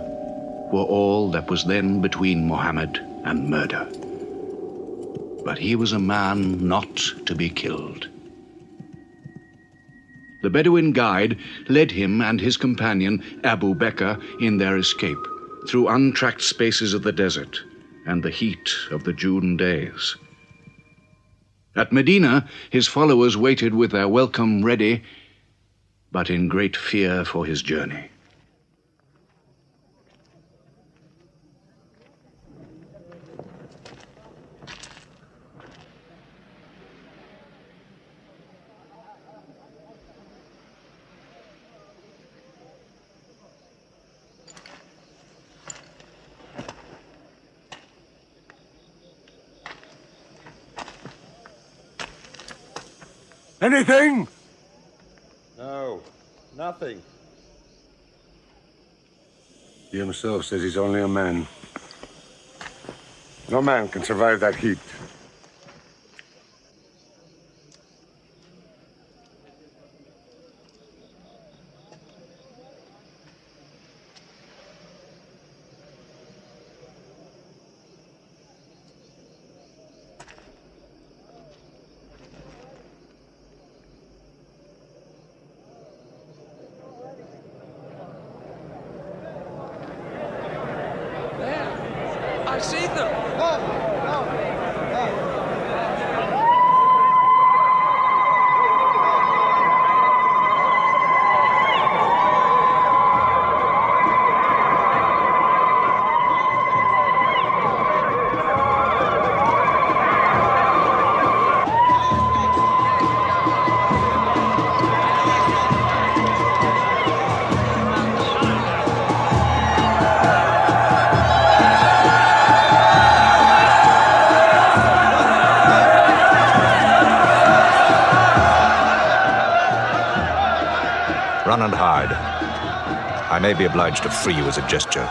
were all that was then between Mohammed and murder. But he was a man not to be killed. The Bedouin guide led him and his companion, Abu Bakr, in their escape through untracked spaces of the desert and the heat of the June days. At Medina, his followers waited with their welcome ready, but in great fear for his journey. Anything? No, nothing. He himself says he's only a man. No man can survive that heat. I see them! I may be obliged to free you as a gesture.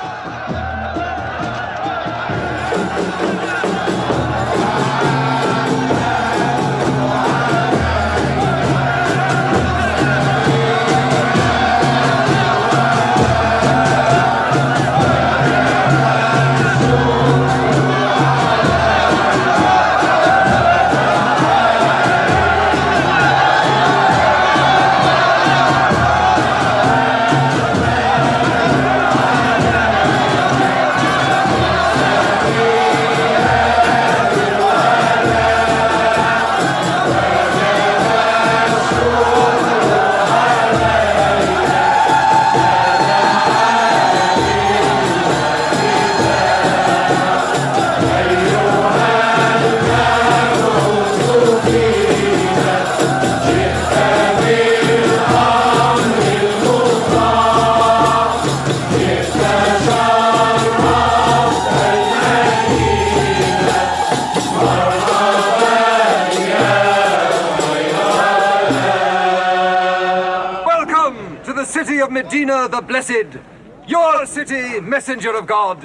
City of Medina the Blessed, your city, messenger of God.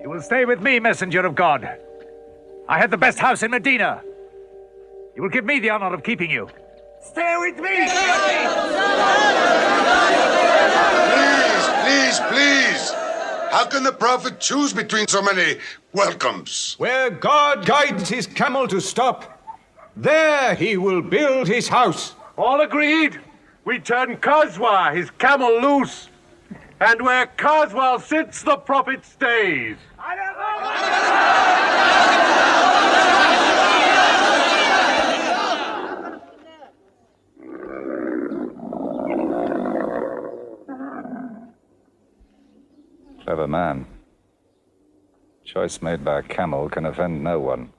You will stay with me, messenger of God. I had the best house in Medina. You will give me the honor of keeping you. Stay with me! Please! How can the Prophet choose between so many welcomes? Where God guides his camel to stop, there he will build his house. All agreed. We turn Khazwa, his camel, loose. And where Khazwa sits, the Prophet stays. Clever man. Choice made by a camel can offend no one.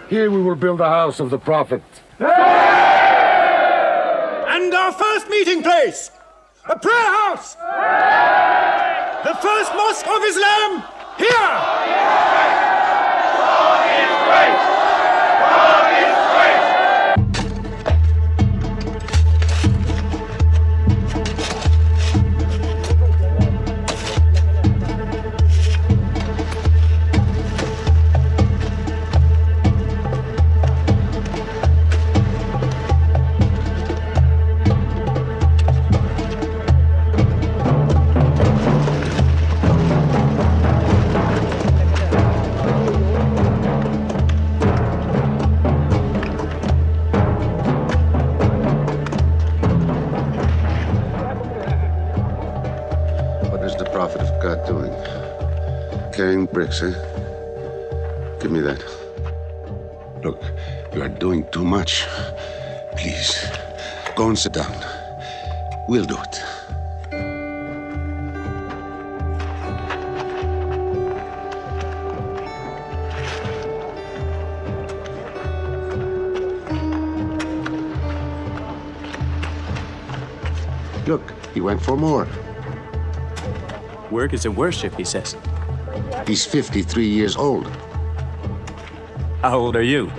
Here we will build the house of the Prophet. And our first meeting place, a prayer house. The first mosque of Islam, here. God is great. God is great. Carrying bricks, eh? Give me that. Look, you are doing too much. Please, go and sit down. We'll do it. Look, he went for more. Work is a worship, he says. He's 53 years old. How old are you?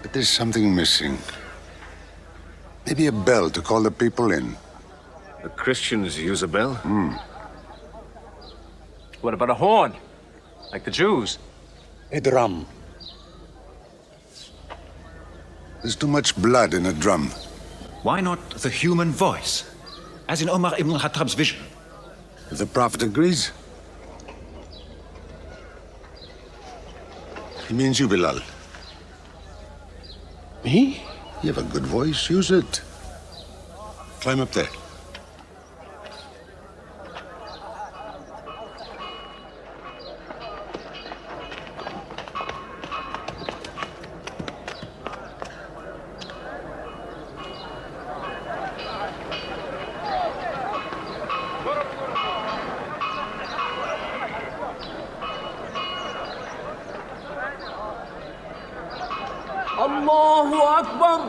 But there's something missing. Maybe a bell to call the people in. The Christians use a bell? What about a horn? Like the Jews? A drum. There's too much blood in a drum. Why not the human voice? As in Omar ibn al-Khattab's vision. If the Prophet agrees. He means you, Bilal. Me? You have a good voice. Use it. Climb up there. الله أكبر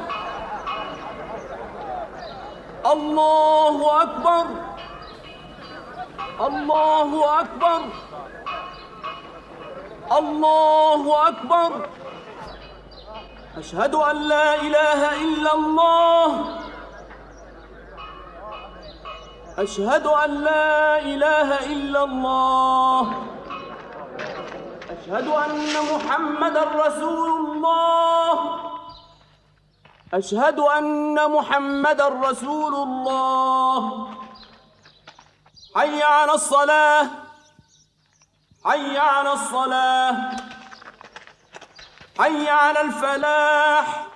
الله أكبر الله أكبر الله أكبر أشهد أن لا إله إلا الله أشهد أن لا إله إلا الله أشهد أن محمدًا رسول الله أشهد أن محمدًا رسول الله حي على الصلاة حي على الصلاة حي على الفلاح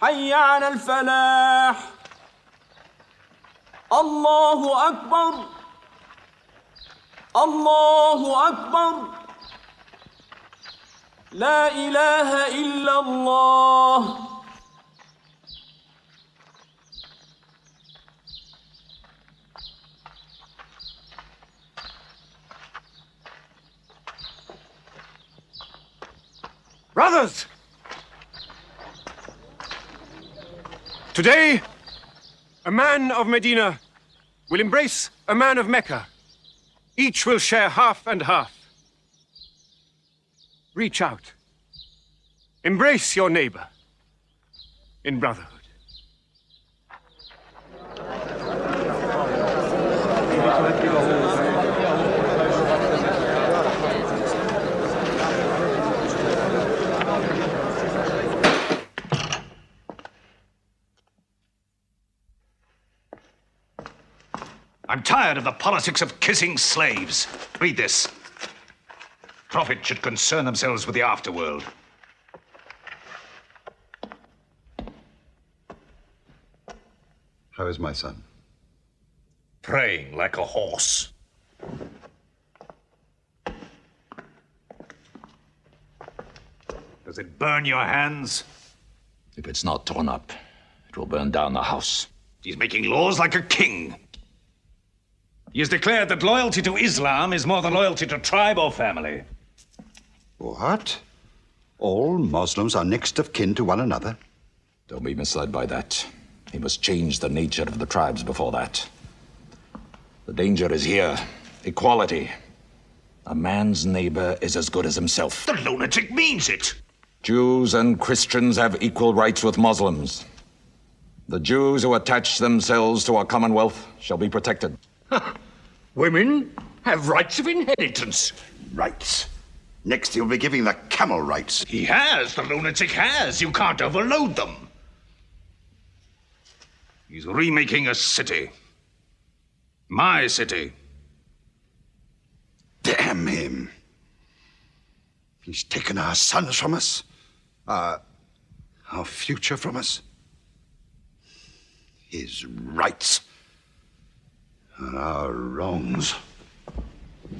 حي على الفلاح الله أكبر الله أكبر لا إله إلا الله Brothers! Today, a man of Medina will embrace a man of Mecca. Each will share half and half. Reach out. Embrace your neighbor in brotherhood. I'm tired of the politics of kissing slaves. Read this. Prophets should concern themselves with the afterworld. How is my son? Praying like a horse. Does it burn your hands? If it's not torn up, it will burn down the house. He's making laws like a king. He has declared that loyalty to Islam is more than loyalty to tribe or family. What? All Muslims are next of kin to one another? Don't be misled by that. He must change the nature of the tribes before that. The danger is here. Equality. A man's neighbor is as good as himself. The lunatic means it. Jews and Christians have equal rights with Muslims. The Jews who attach themselves to our commonwealth shall be protected. Women have rights of inheritance. Rights? Next he'll be giving the camel rights. He has. The lunatic has. You can't overload them. He's remaking a city. My city. Damn him. He's taken our sons from us. Our future from us. His rights. And our wrongs.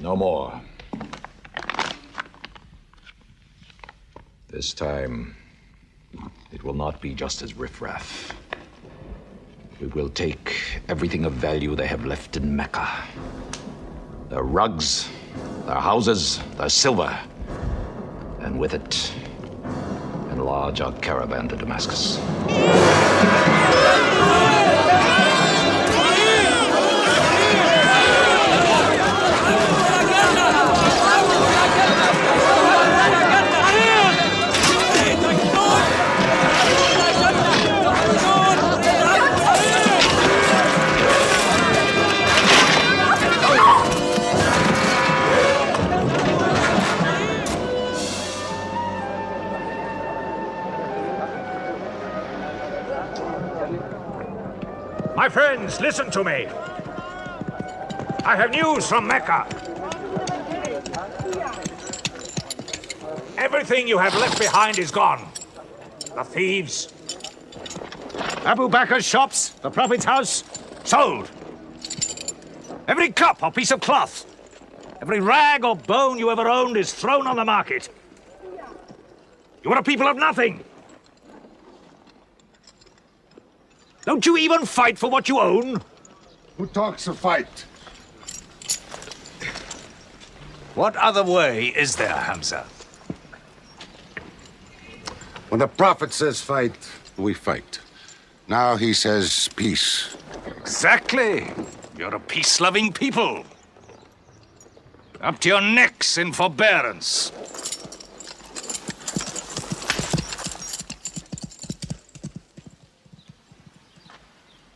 No more. This time, it will not be just as riffraff. We will take everything of value they have left in Mecca. Their rugs, their houses, their silver. And with it, enlarge our caravan to Damascus. My friends, listen to me. I have news from Mecca. Everything you have left behind is gone. The thieves. Abu Bakr's shops, the Prophet's house, sold. Every cup or piece of cloth, every rag or bone you ever owned is thrown on the market. You are a people of nothing. Don't you even fight for what you own? Who talks of fight? What other way is there, Hamza? When the Prophet says fight, we fight. Now he says peace. Exactly. You're a peace-loving people. Up to your necks in forbearance.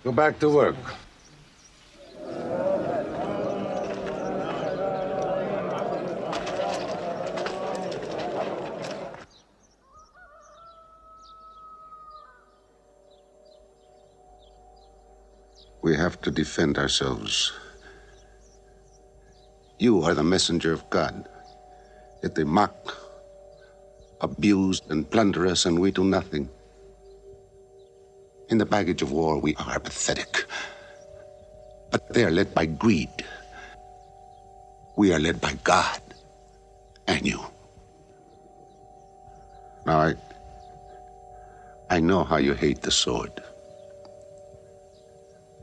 Go back to work. We have to defend ourselves. You are the messenger of God. Yet they mock, abuse, and plunder us, and we do nothing. In the baggage of war, we are pathetic. But they are led by greed. We are led by God and you. Now, I know how you hate the sword.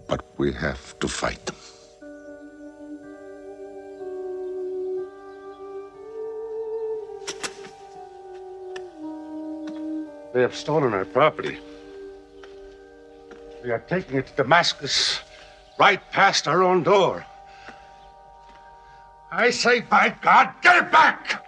But we have to fight them. They have stolen our property. We are taking it to Damascus, right past our own door. I say, by God, get it back!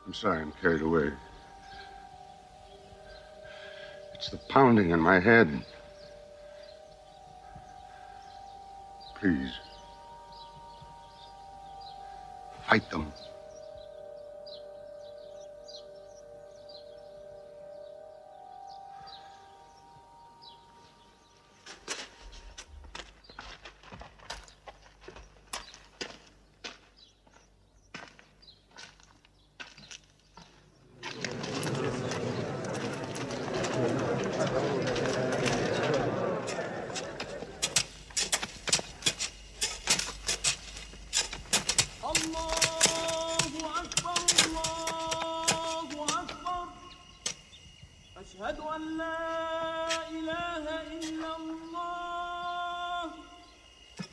I'm sorry, I'm carried away. It's the pounding in my head. Please. Fight them.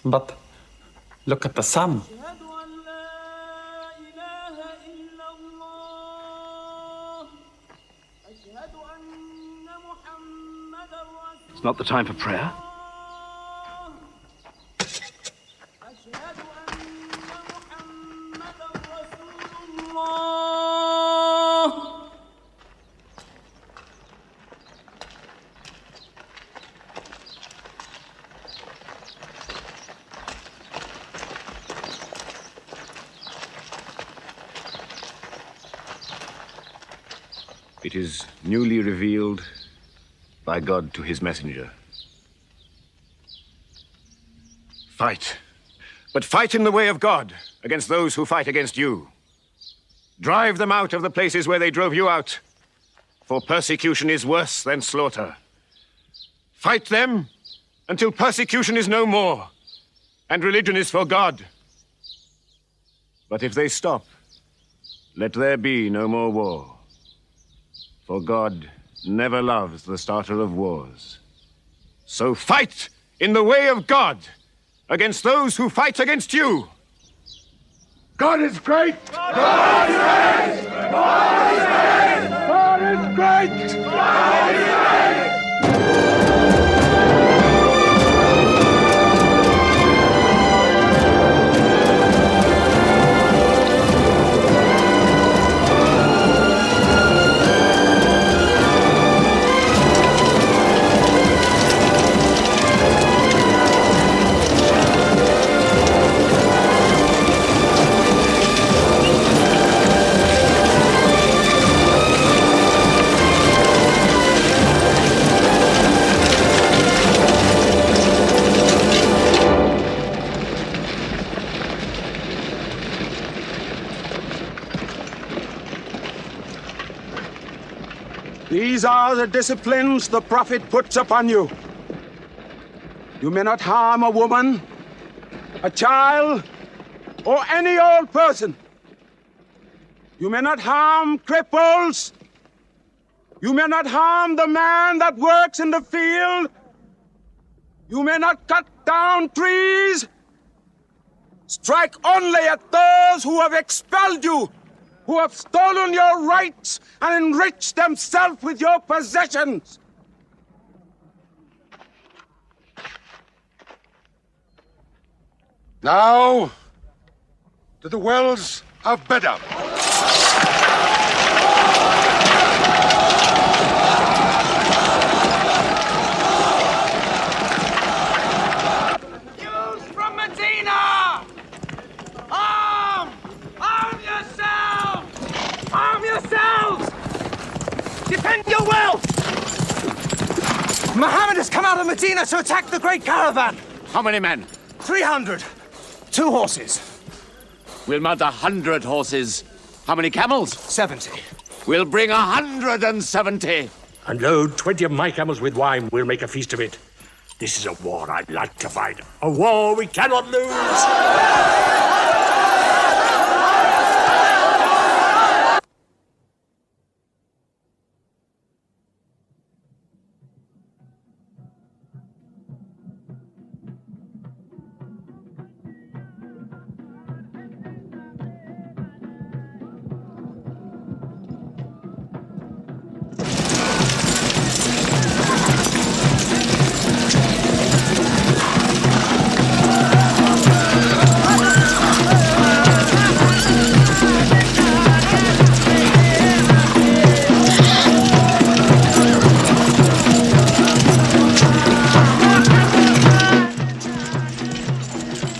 But look at the sun. It's not the time for prayer. It is newly revealed by God to his messenger. Fight. But fight in the way of God against those who fight against you. Drive them out of the places where they drove you out, for persecution is worse than slaughter. Fight them until persecution is no more, and religion is for God. But if they stop, let there be no more war. For God never loves the starter of wars. So fight in the way of God against those who fight against you. God is great! God is great! God is great! God is great! God is great! These are the disciplines the prophet puts upon you. You may not harm a woman, a child, or any old person. You may not harm cripples. You may not harm the man that works in the field. You may not cut down trees. Strike only at those who have expelled you, who have stolen your rights and enriched themselves with your possessions. Now, to the wells of Bedar. Jews from Medina! Arm! Arm yourselves! Arm yourselves! Defend your wealth! Mohammed has come out of Medina to attack the great caravan. How many men? 300. 2 horses. We'll mount 100 horses. How many camels? 70. We'll bring 170. And load 20 of my camels with wine. We'll make a feast of it. This is a war I'd like to fight. A war we cannot lose.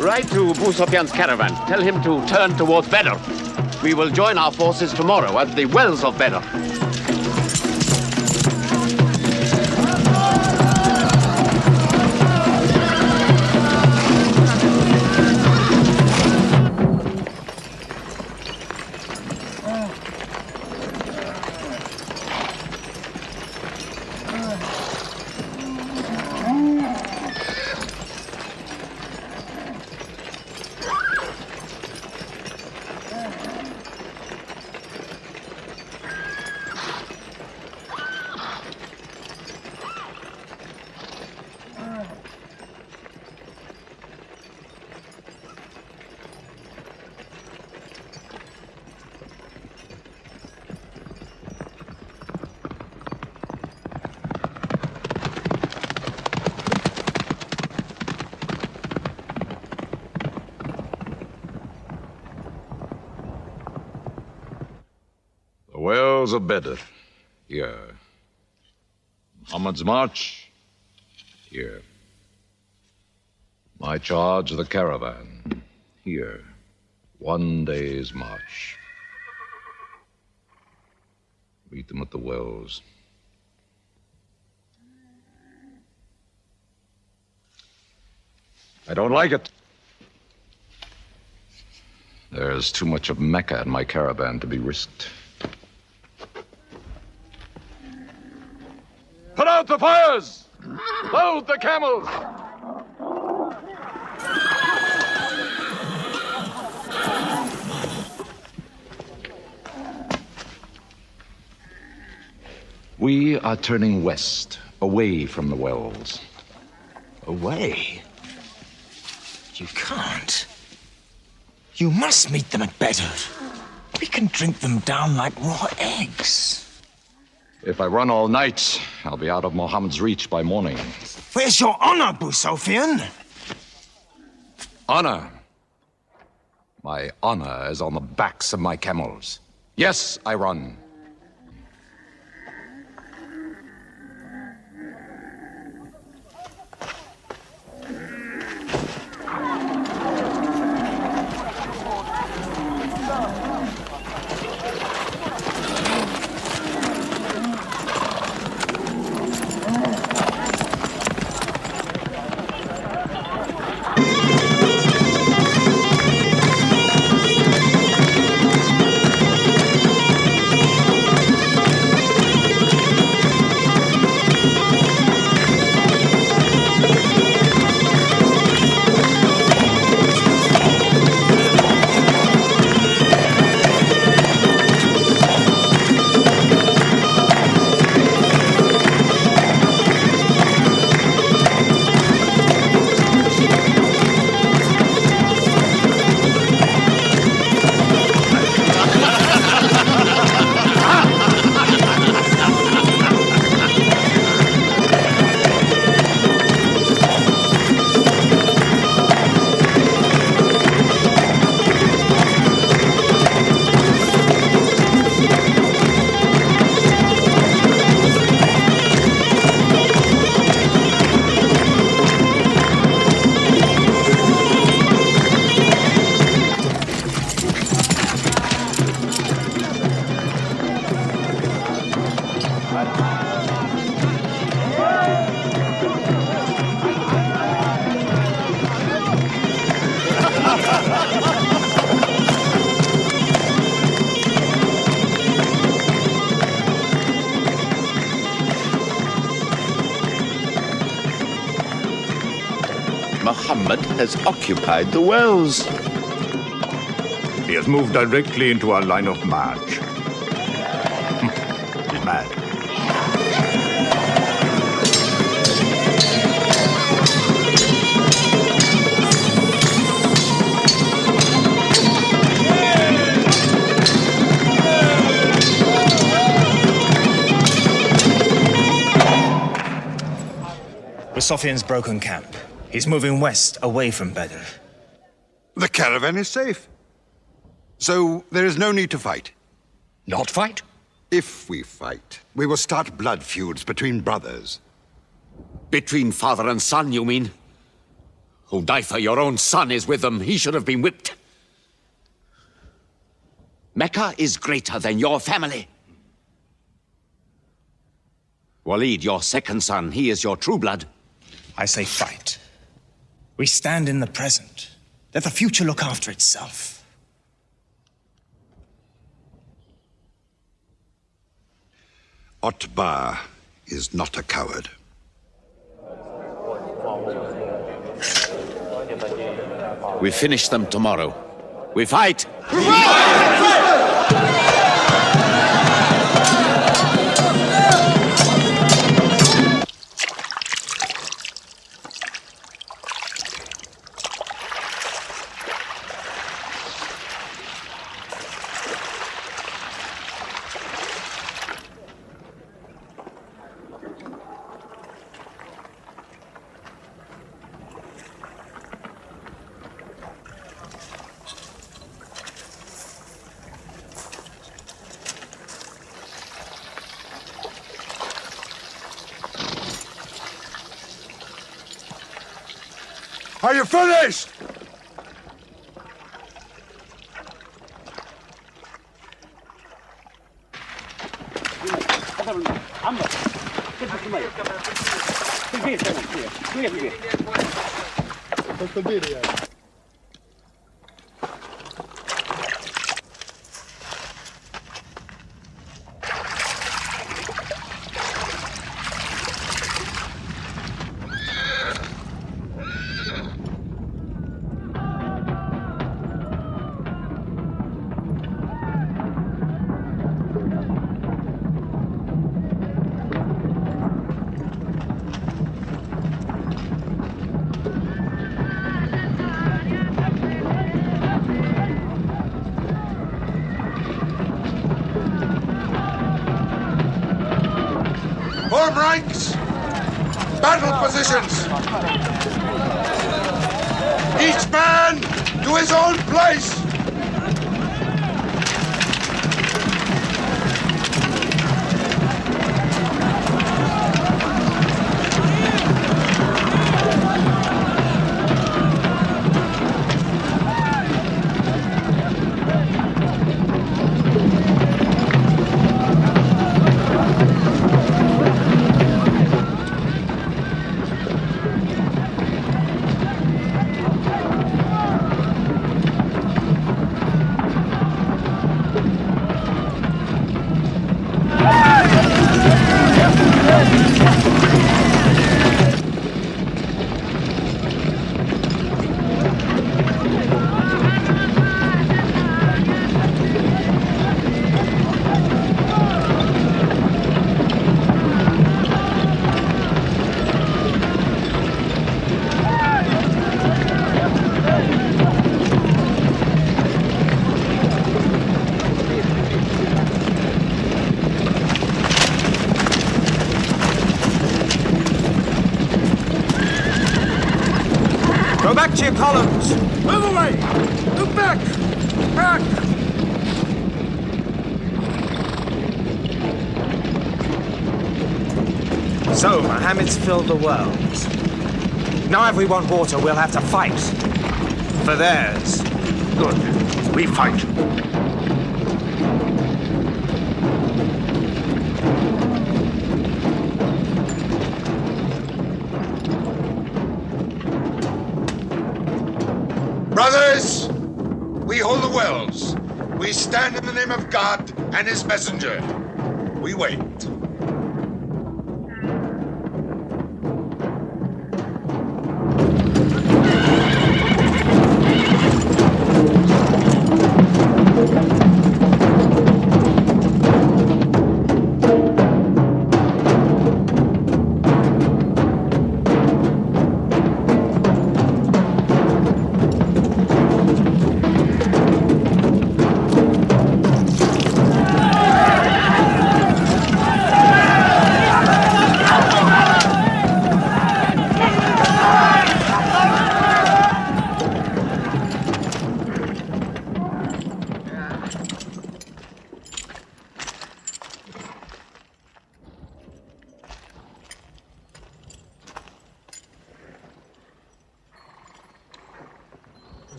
Write to Abu Sufyan's caravan. Tell him to turn towards Bedr. We will join our forces tomorrow at the wells of Bedr. wells of Bedr. Here. Muhammad's march. Here. My charge of the caravan. Here. 1 day's march. Meet them at the wells. I don't like it. There's too much of Mecca in my caravan to be risked. Put out the fires! Load the camels! We are turning west, away from the wells. Away? You can't. You must meet them at Bedr. We can drink them down like raw eggs. If I run all night, I'll be out of Mohammed's reach by morning. Where's your honor, Abu Sufyan? Honor? My honor is on the backs of my camels. Yes, I run. Mohammed has occupied the wells. He has moved directly into our line of march. He's mad. Sufyan's broken camp. He's moving west, away from Bedr. The caravan is safe. So there is no need to fight. Not fight? If we fight, we will start blood feuds between brothers. Between father and son, you mean? Hudayfa, your own son, is with them. He should have been whipped. Mecca is greater than your family. Walid, your second son, he is your true blood. I say fight. We stand in the present. Let the future look after itself. Utbah is not a coward. We finish them tomorrow. We fight! Are you finished? Form ranks! Battle positions! Each man to his own place! Go back to your columns! Move away! Move back! Back! So, Mohammed's filled the world. Now if we want water, we'll have to fight. For theirs. Good. We fight. Brothers, we hold the wells. We stand in the name of God and his messenger. We wait.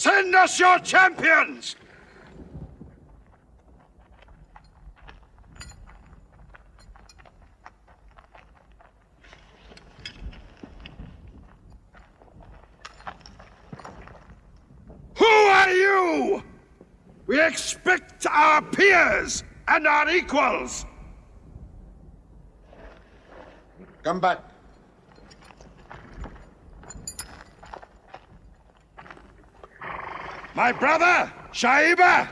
Send us your champions! Who are you? We expect our peers and our equals. Come back. My brother, Shaiba.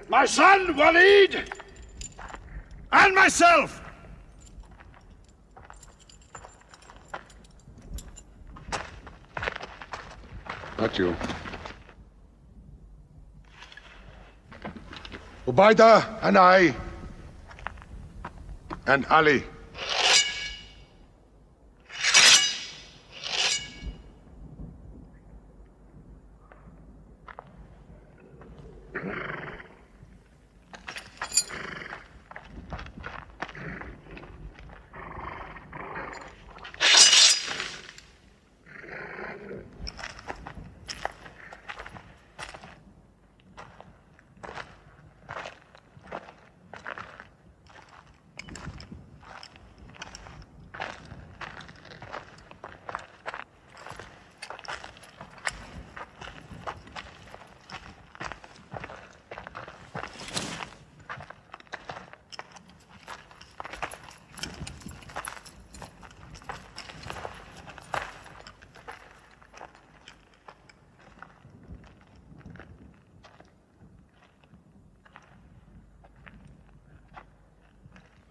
My son, Walid. And myself. Not you. Ubaidah and I. And Ali.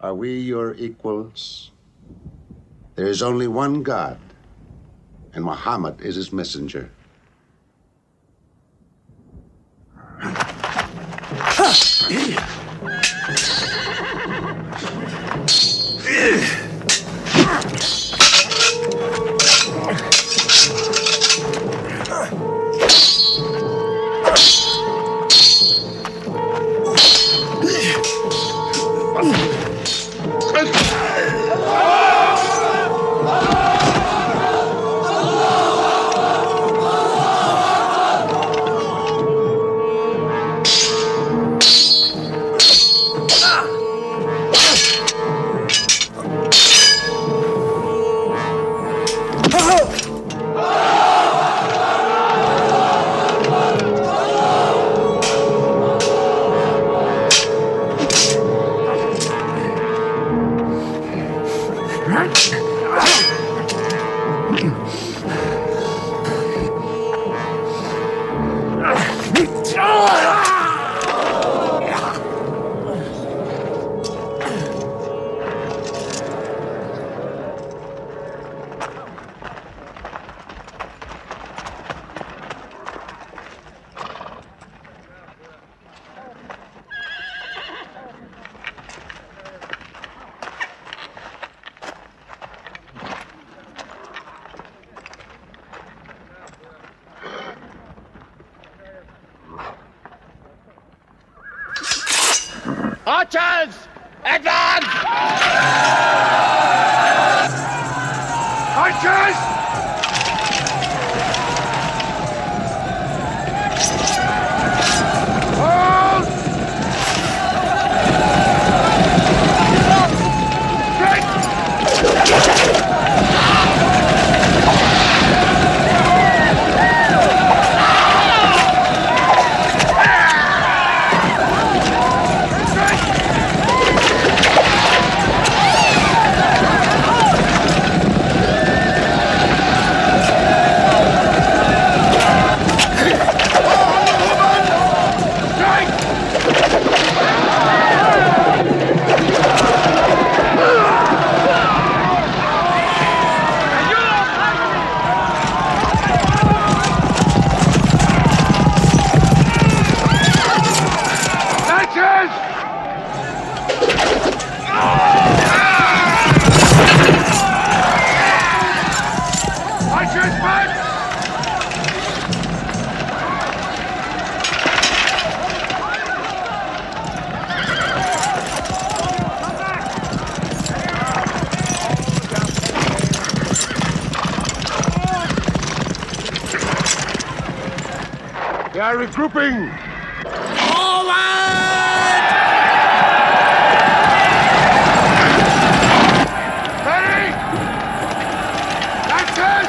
Are we your equals? There is only one God, and Muhammad is his messenger. Archers! Advance! Archers! Hold! They are regrouping! Ready! Lancers!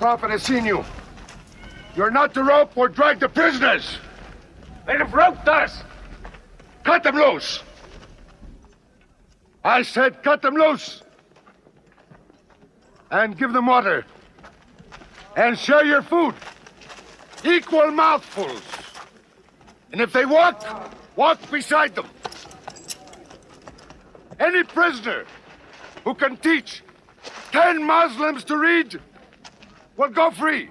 Prophet has seen you. You're not to rope or drag the prisoners. They have roped us. Cut them loose. I said cut them loose. And give them water. And share your food. Equal mouthfuls. And if they walk, walk beside them. Any prisoner who can teach 10 Muslims to read will go free.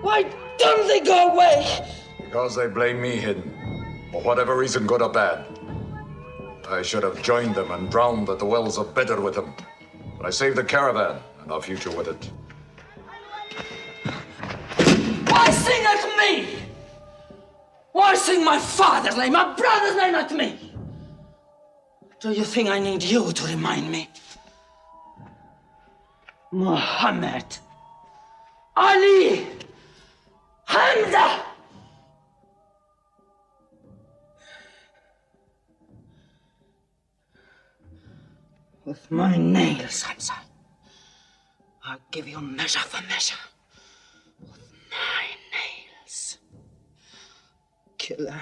Why don't they go away? Because they blame me, Hidden. For whatever reason, good or bad. I should have joined them and drowned at the wells of Bedr with them. But I saved the caravan and our future with it. Why sing at me? Why sing my father's name, my brother's name at me? Do you think I need you to remind me? Mohammed, Ali, Hamza! With my nails, Hamza, I'll give you measure for measure. With my nails. Killer.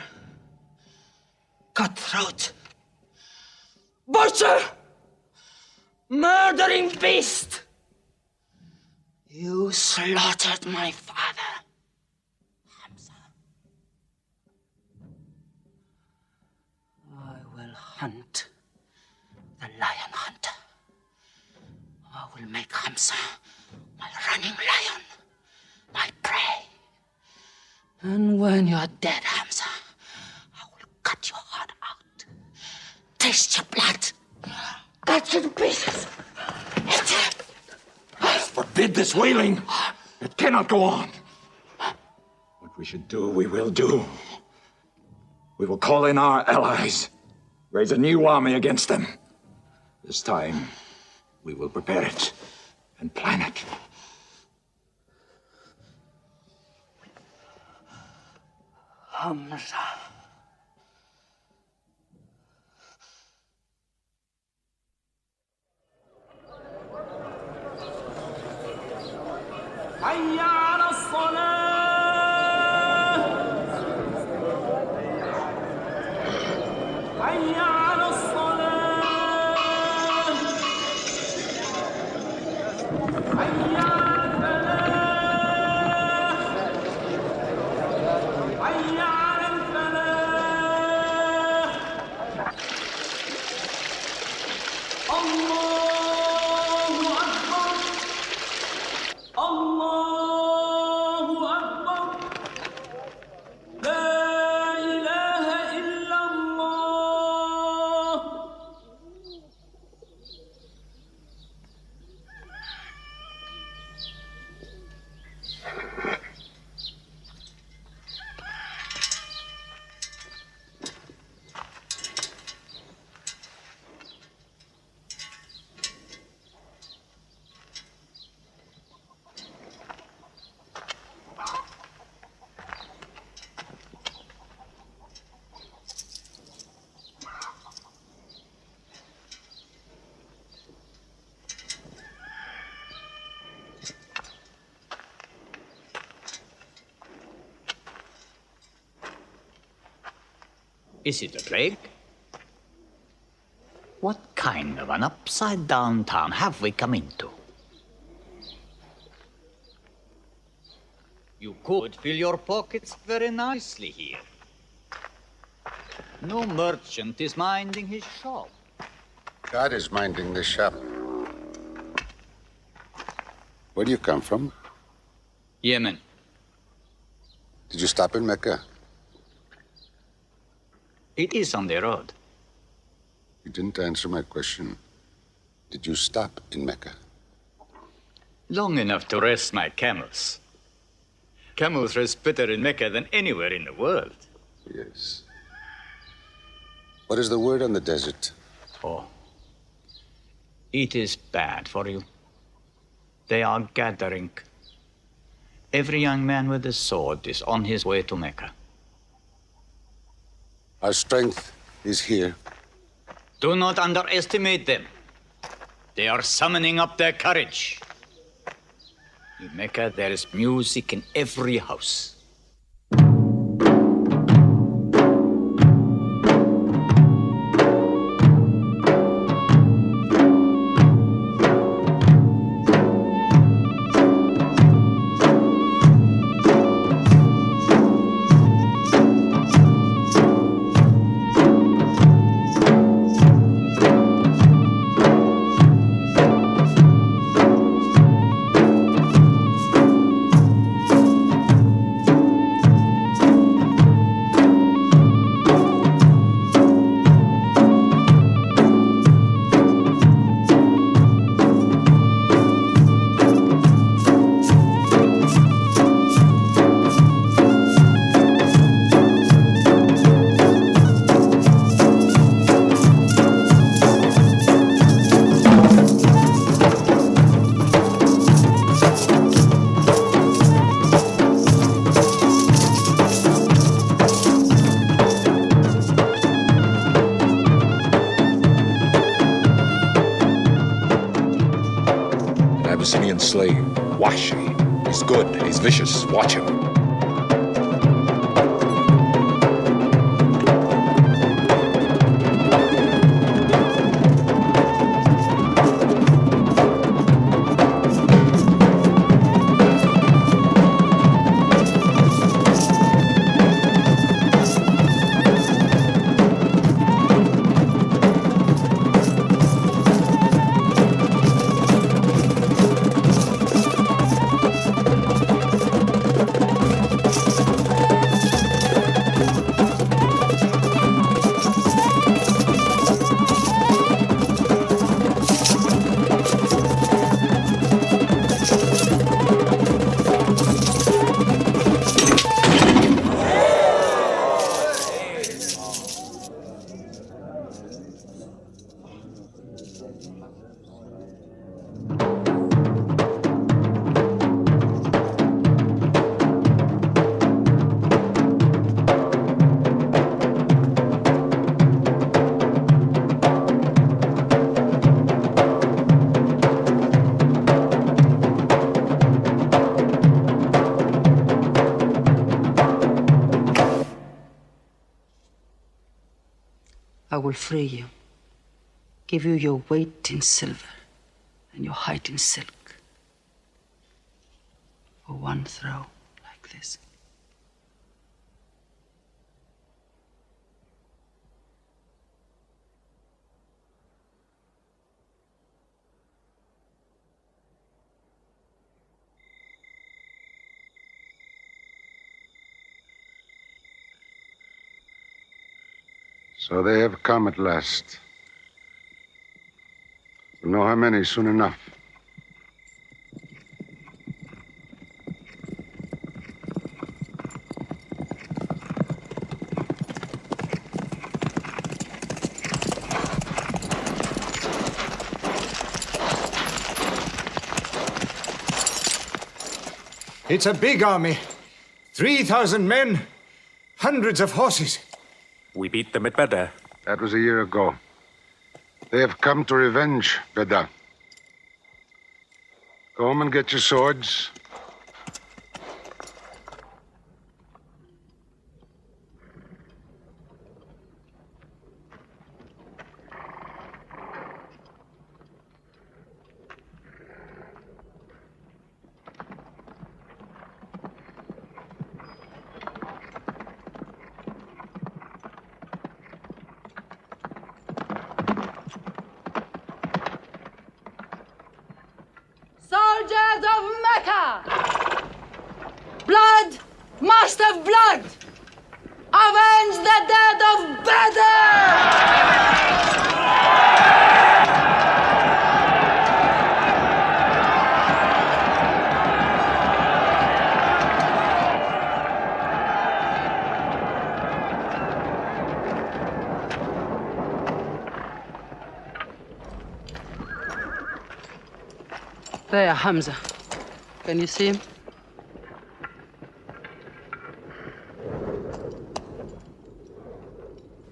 Cutthroat. Butcher! Murdering beast! You slaughtered my father, Hamza. I will hunt the lion hunter. I will make Hamza my running lion, my prey. And when you are dead, Hamza, I will cut your heart out, taste your blood, cut you to pieces, eat it. Forbid this wailing. It cannot go on. What we should do, we will do. We will call in our allies, raise a new army against them. This time, we will prepare it and plan it. Hamza. حي على الصلاة حي على الصلاة حي على الفلاح حي على الفلاح الله أكبر الله أكبر لا إله إلا الله Is it a plague? What kind of an upside-down town have we come into? You could fill your pockets very nicely here. No merchant is minding his shop. God is minding the shop. Where do you come from? Yemen. Did you stop in Mecca? It is on the road. You didn't answer my question. Did you stop in Mecca? Long enough to rest my camels. Camels rest better in Mecca than anywhere in the world. Yes. What is the word on the desert? Oh. It is bad for you. They are gathering. Every young man with a sword is on his way to Mecca. Our strength is here. Do not underestimate them. They are summoning up their courage. In Mecca, there is music in every house. Abyssinian slave, Washi. He's good, he's vicious. Watch him. I will free you, give you your weight in silver and your height in silk for one throw like this. So they have come at last. We'll know how many soon enough. It's a big army. 3,000 men, hundreds of horses. We beat them at Badr. That was a year ago. They have come to revenge Badr. Go home and get your swords. Soldiers of Mecca! Blood must have blood! Avenge the dead of Badr! There, Hamza. Can you see him?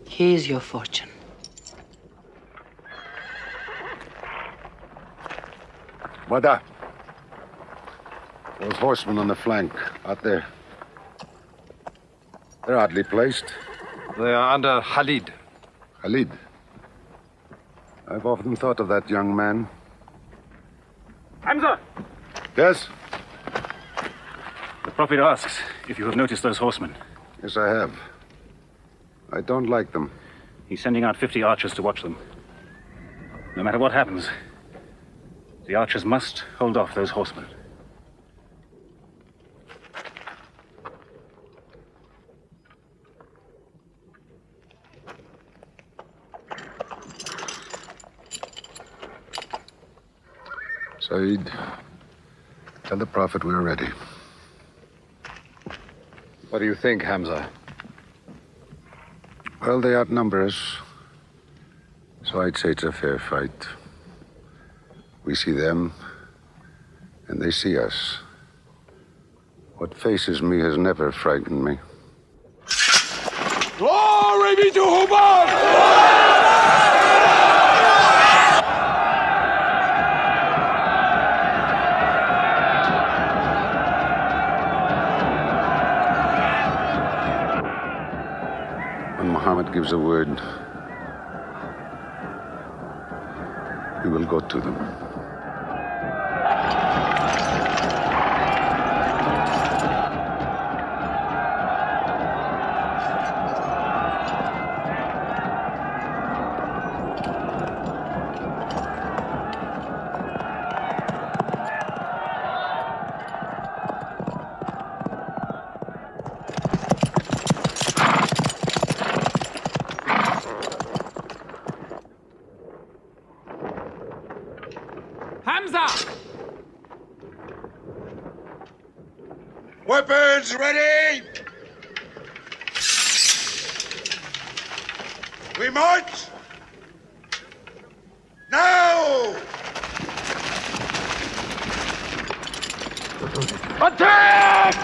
Here's your fortune. Wada. Those horsemen on the flank, out there. They're oddly placed. They are under Khalid. Khalid? I've often thought of that young man. Hamza! Yes? The Prophet asks if you have noticed those horsemen. Yes, I have. I don't like them. He's sending out 50 archers to watch them. No matter what happens, the archers must hold off those horsemen. Saeed, tell the Prophet we're ready. What do you think, Hamza? Well, they outnumber us, so I'd say it's a fair fight. We see them, and they see us. What faces me has never frightened me. Glory be to Hubbard! When Mohammed gives a word, we will go to them. Weapons ready! We march! Now! Attack!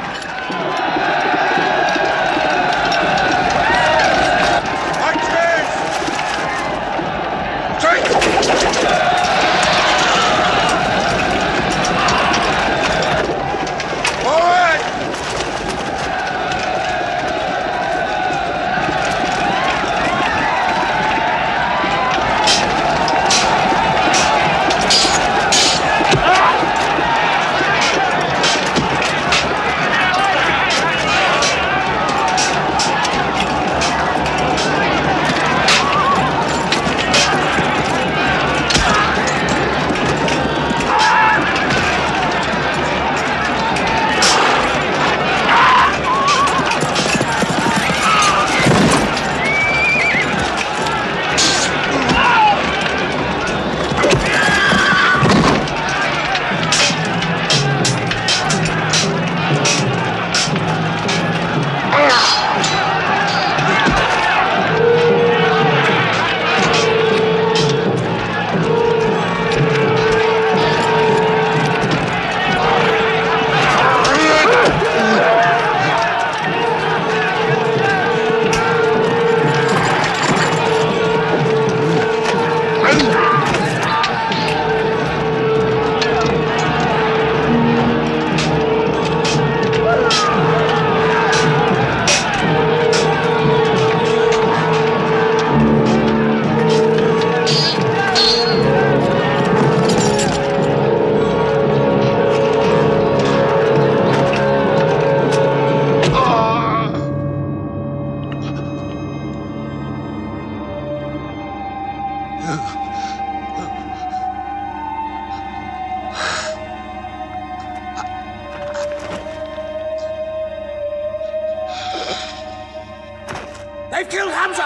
They've killed Hamza!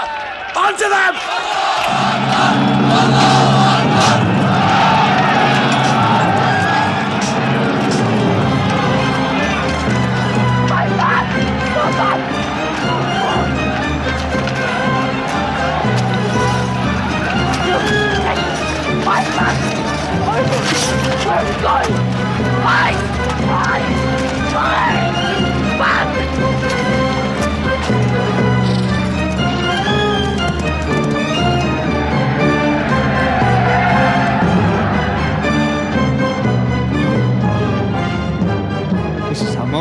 Onto them! My son!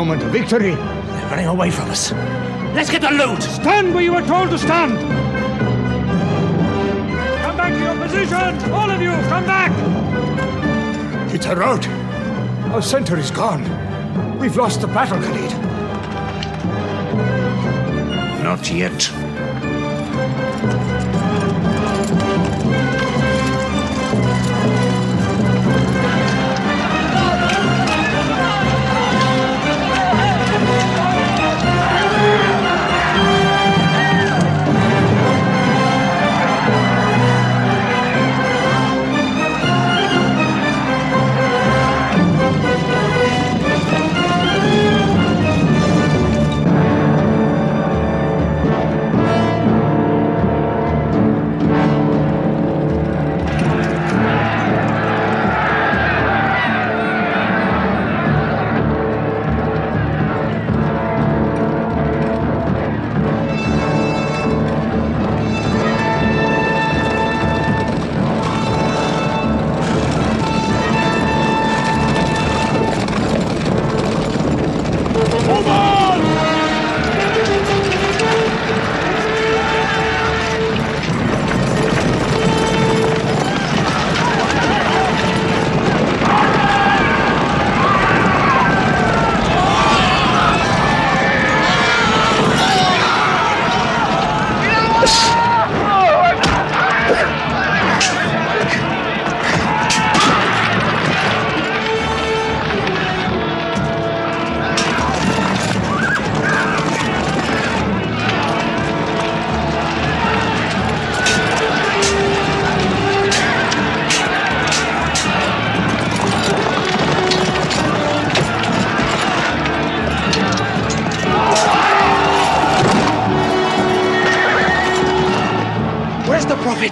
moment of victory. They're running away from us. Let's get the loot! Stand where you were told to stand! Come back to your position! All of you, come back! It's a rout. Our center is gone. We've lost the battle, Khalid. Not yet.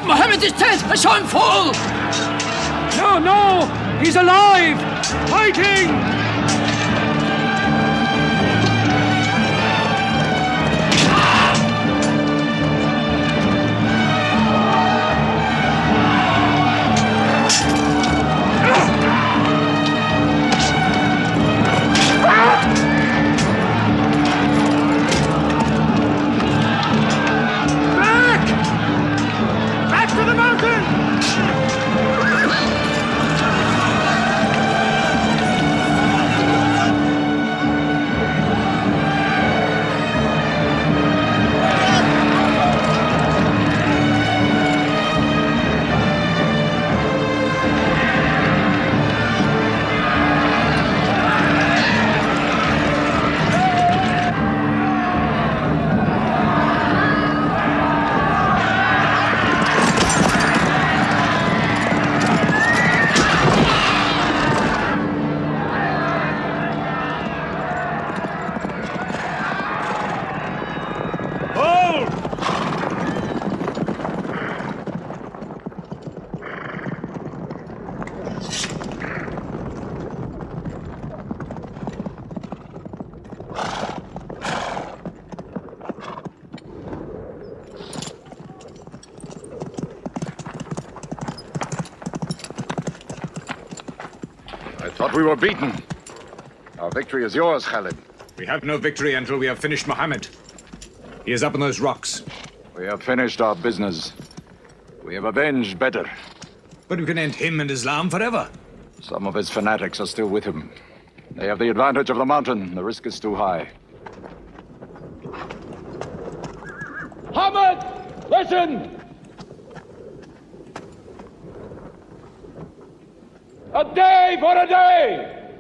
Mohammed is dead! I saw him fall! No, no! He's alive! Fighting! Thought we were beaten. Our victory is yours, Khalid. We have no victory until we have finished Mohammed. He is up on those rocks. We have finished our business. We have avenged Bedr. But we can end him and Islam forever. Some of his fanatics are still with him. They have the advantage of the mountain. The risk is too high. Mohammed, listen! A day for a day!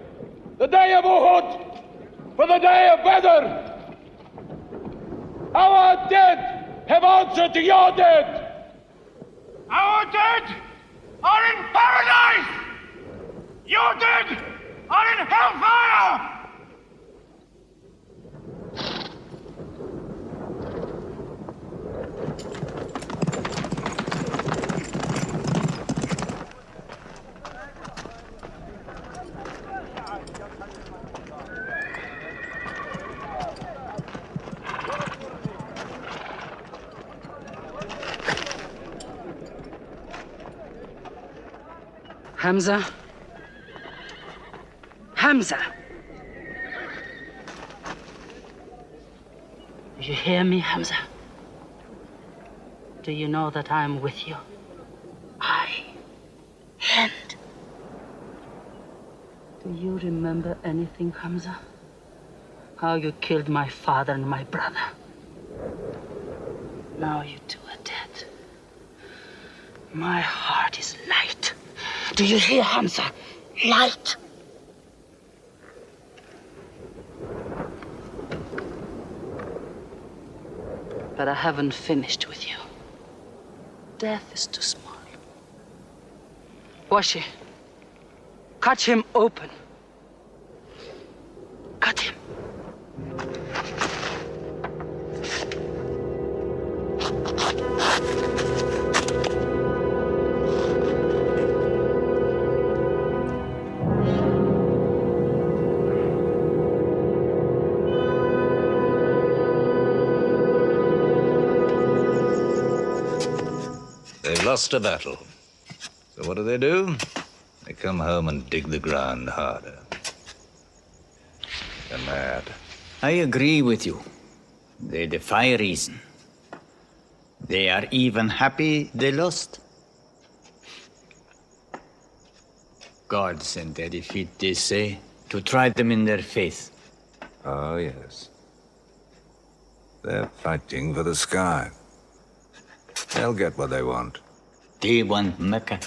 The day of Uhud for the day of Badr! Our dead have answered to your dead! Our dead are in paradise! Your dead are in hellfire! Hamza? Hamza! Do you hear me, Hamza? Do you know that I'm with you? And do you remember anything, Hamza? How you killed my father and my brother. Now you two are dead. My heart is light. Do you hear, Hamza? Light. But I haven't finished with you. Death is too small. Washi, cut him open. Cut him. They've lost a battle. So what do? They come home and dig the ground harder. They're mad. I agree with you. They defy reason. They are even happy they lost. God sent their defeat, they say, to try them in their faith. Oh, yes. They're fighting for the sky. They'll get what they want. They want Mecca.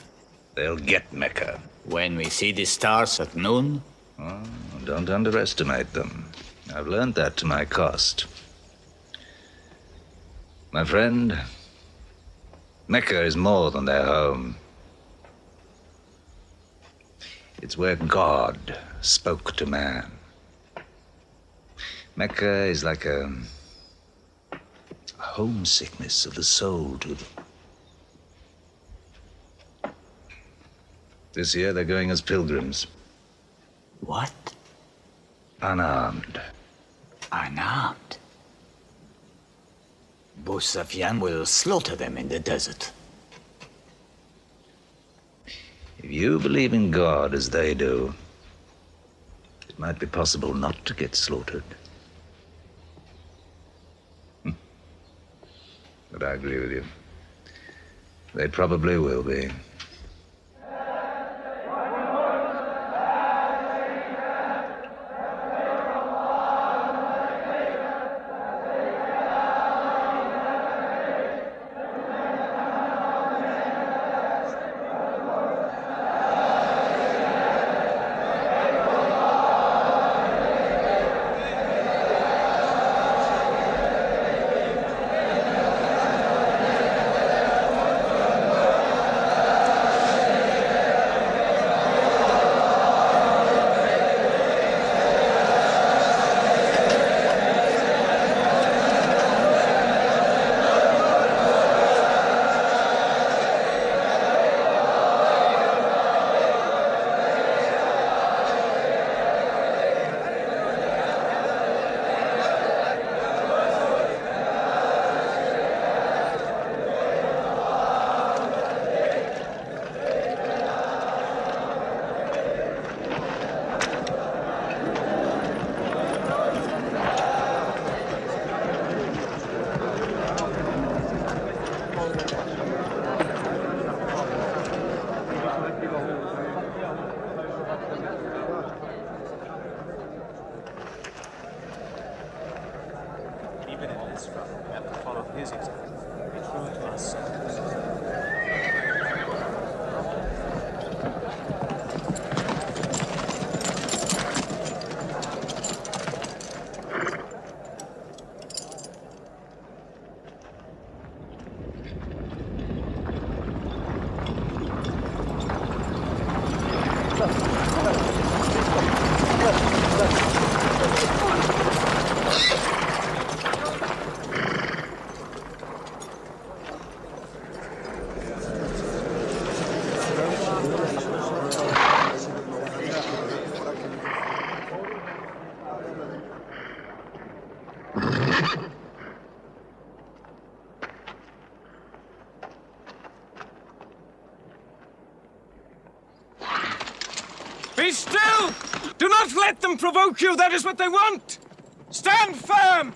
They'll get Mecca. When we see the stars at noon? Oh, don't underestimate them. I've learned that to my cost. My friend, Mecca is more than their home. It's where God spoke to man. Mecca is like a homesickness of the soul to them. This year they're going as pilgrims. What? Unarmed. Unarmed? Abu Sufyan will slaughter them in the desert. If you believe in God as they do, it might be possible not to get slaughtered. But I agree with you. They probably will be. Be still! Do not let them provoke you. That is what they want. Stand firm.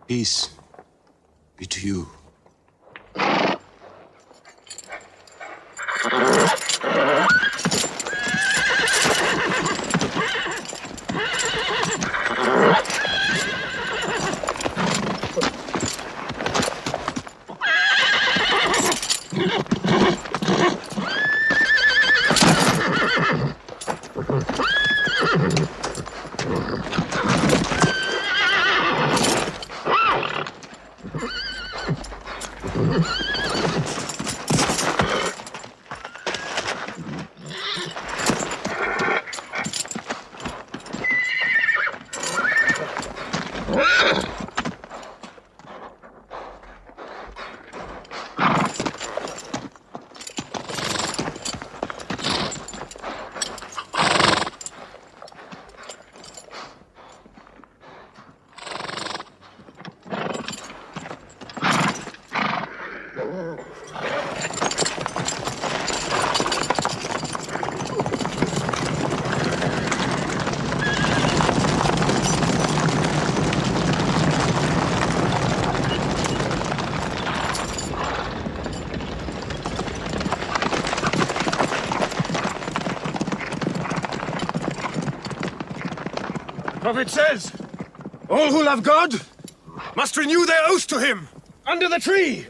Peace be to you. The prophet says, all who love God must renew their oath to him under the tree.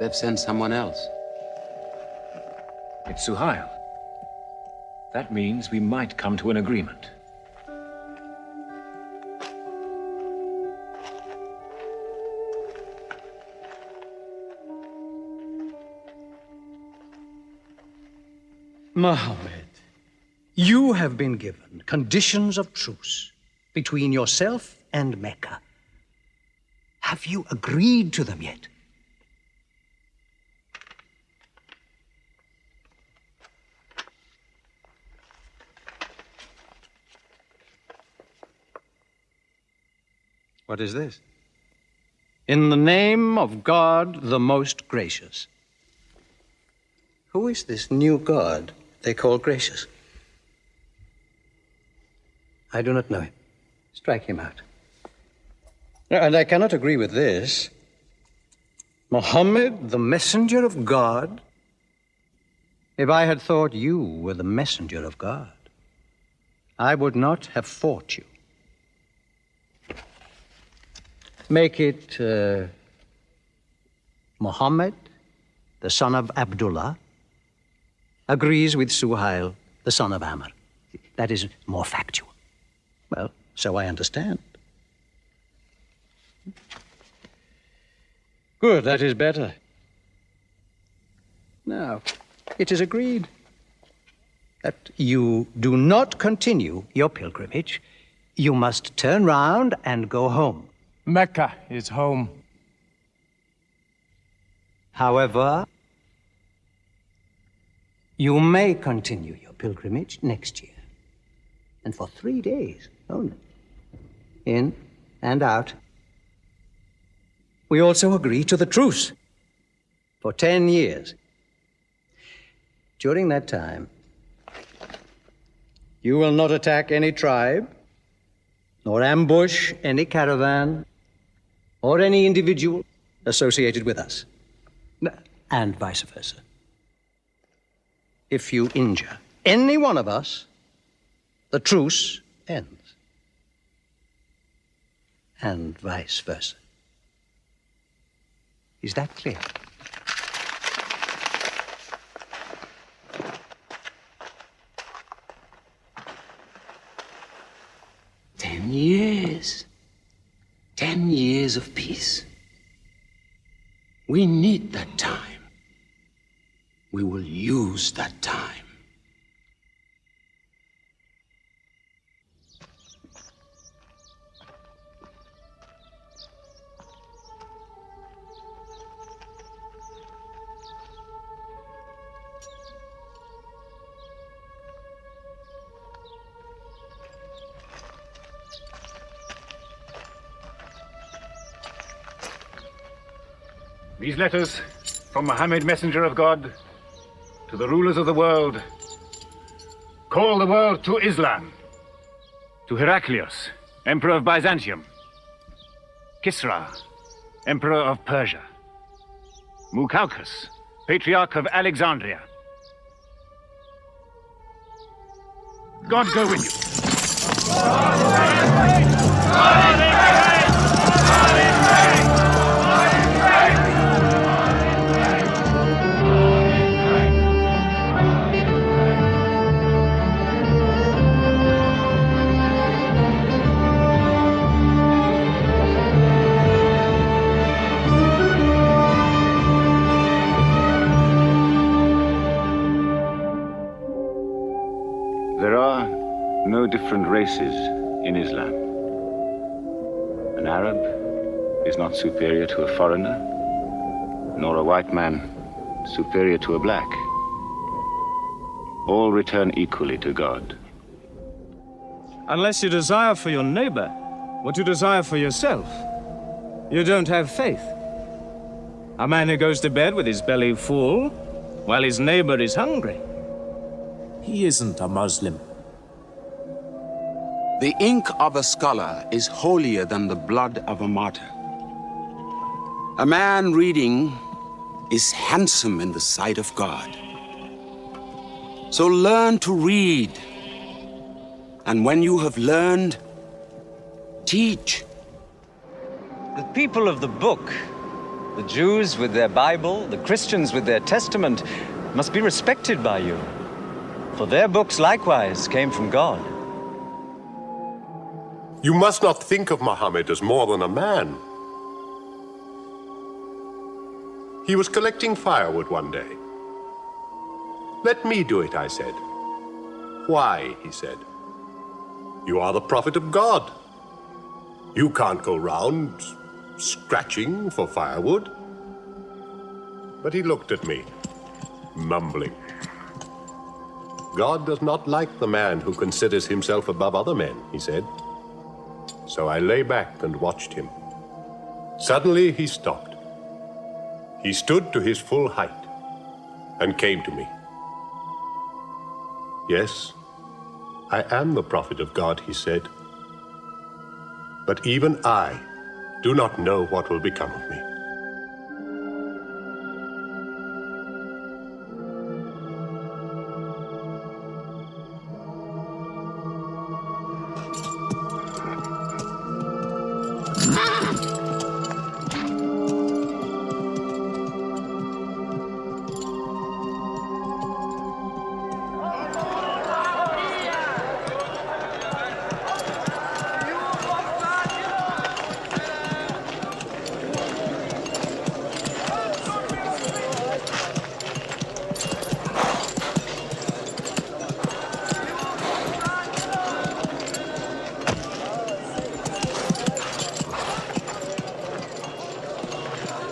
They've sent someone else. It's Suhail. That means we might come to an agreement. Mohammed, you have been given conditions of truce between yourself and Mecca. Have you agreed to them yet? What is this? In the name of God, the most gracious. Who is this new God they call gracious? I do not know him. Strike him out. And I cannot agree with this. Mohammed, the messenger of God? If I had thought you were the messenger of God, I would not have fought you. Make it Mohammed, the son of Abdullah, agrees with Suhail, the son of Amr. That is more factual. Well, so I understand. Good, that is better. Now, it is agreed that you do not continue your pilgrimage. You must turn round and go home. Mecca is home. However, you may continue your pilgrimage next year, and for 3 days only, in and out. We also agree to the truce for 10 years. During that time, you will not attack any tribe, nor ambush any caravan, or any individual associated with us, and vice versa. If you injure any one of us, the truce ends, and vice versa. Is that clear? years of peace. We need that time. We will use that time. These letters from Mohammed, messenger of God, to the rulers of the world, call the world to Islam, to Heraclius, emperor of Byzantium, Kisra, emperor of Persia, Mukaukos, patriarch of Alexandria. God go with you. There are no different races in Islam. An Arab is not superior to a foreigner, nor a white man superior to a black. All return equally to God. Unless you desire for your neighbor what you desire for yourself, you don't have faith. A man who goes to bed with his belly full while his neighbor is hungry, he isn't a Muslim. The ink of a scholar is holier than the blood of a martyr. A man reading is handsome in the sight of God. So learn to read. And when you have learned, teach. The people of the book, the Jews with their Bible, the Christians with their Testament, must be respected by you. For their books likewise came from God. You must not think of Mohammed as more than a man. He was collecting firewood one day. Let me do it, I said. Why, he said. You are the prophet of God. You can't go round scratching for firewood. But he looked at me, mumbling. God does not like the man who considers himself above other men, he said. So I lay back and watched him. Suddenly he stopped. He stood to his full height and came to me. Yes, I am the prophet of God, he said. But even I do not know what will become of me.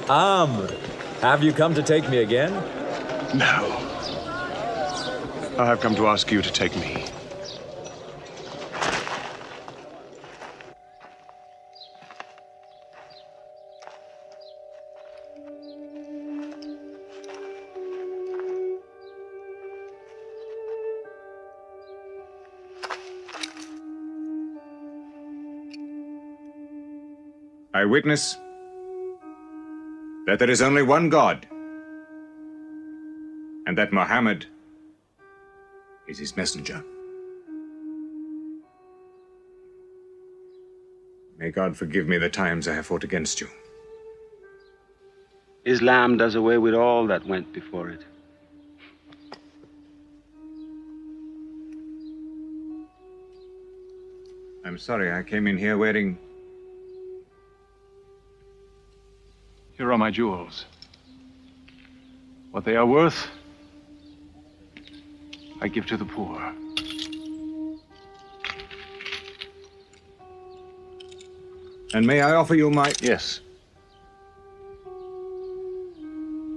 Amr, have you come to take me again? No. I have come to ask you to take me. I witness that there is only one God, and that Mohammed is his messenger. May God forgive me the times I have fought against you. Islam does away with all that went before it. I'm sorry, I came in here wearing Here are my jewels. What they are worth, I give to the poor. And may I offer you my... Yes.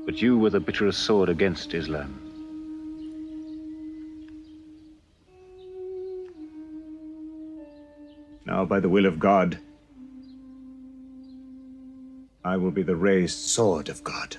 But you were the bitterest sword against Islam. Now, by the will of God, I will be the raised sword of God.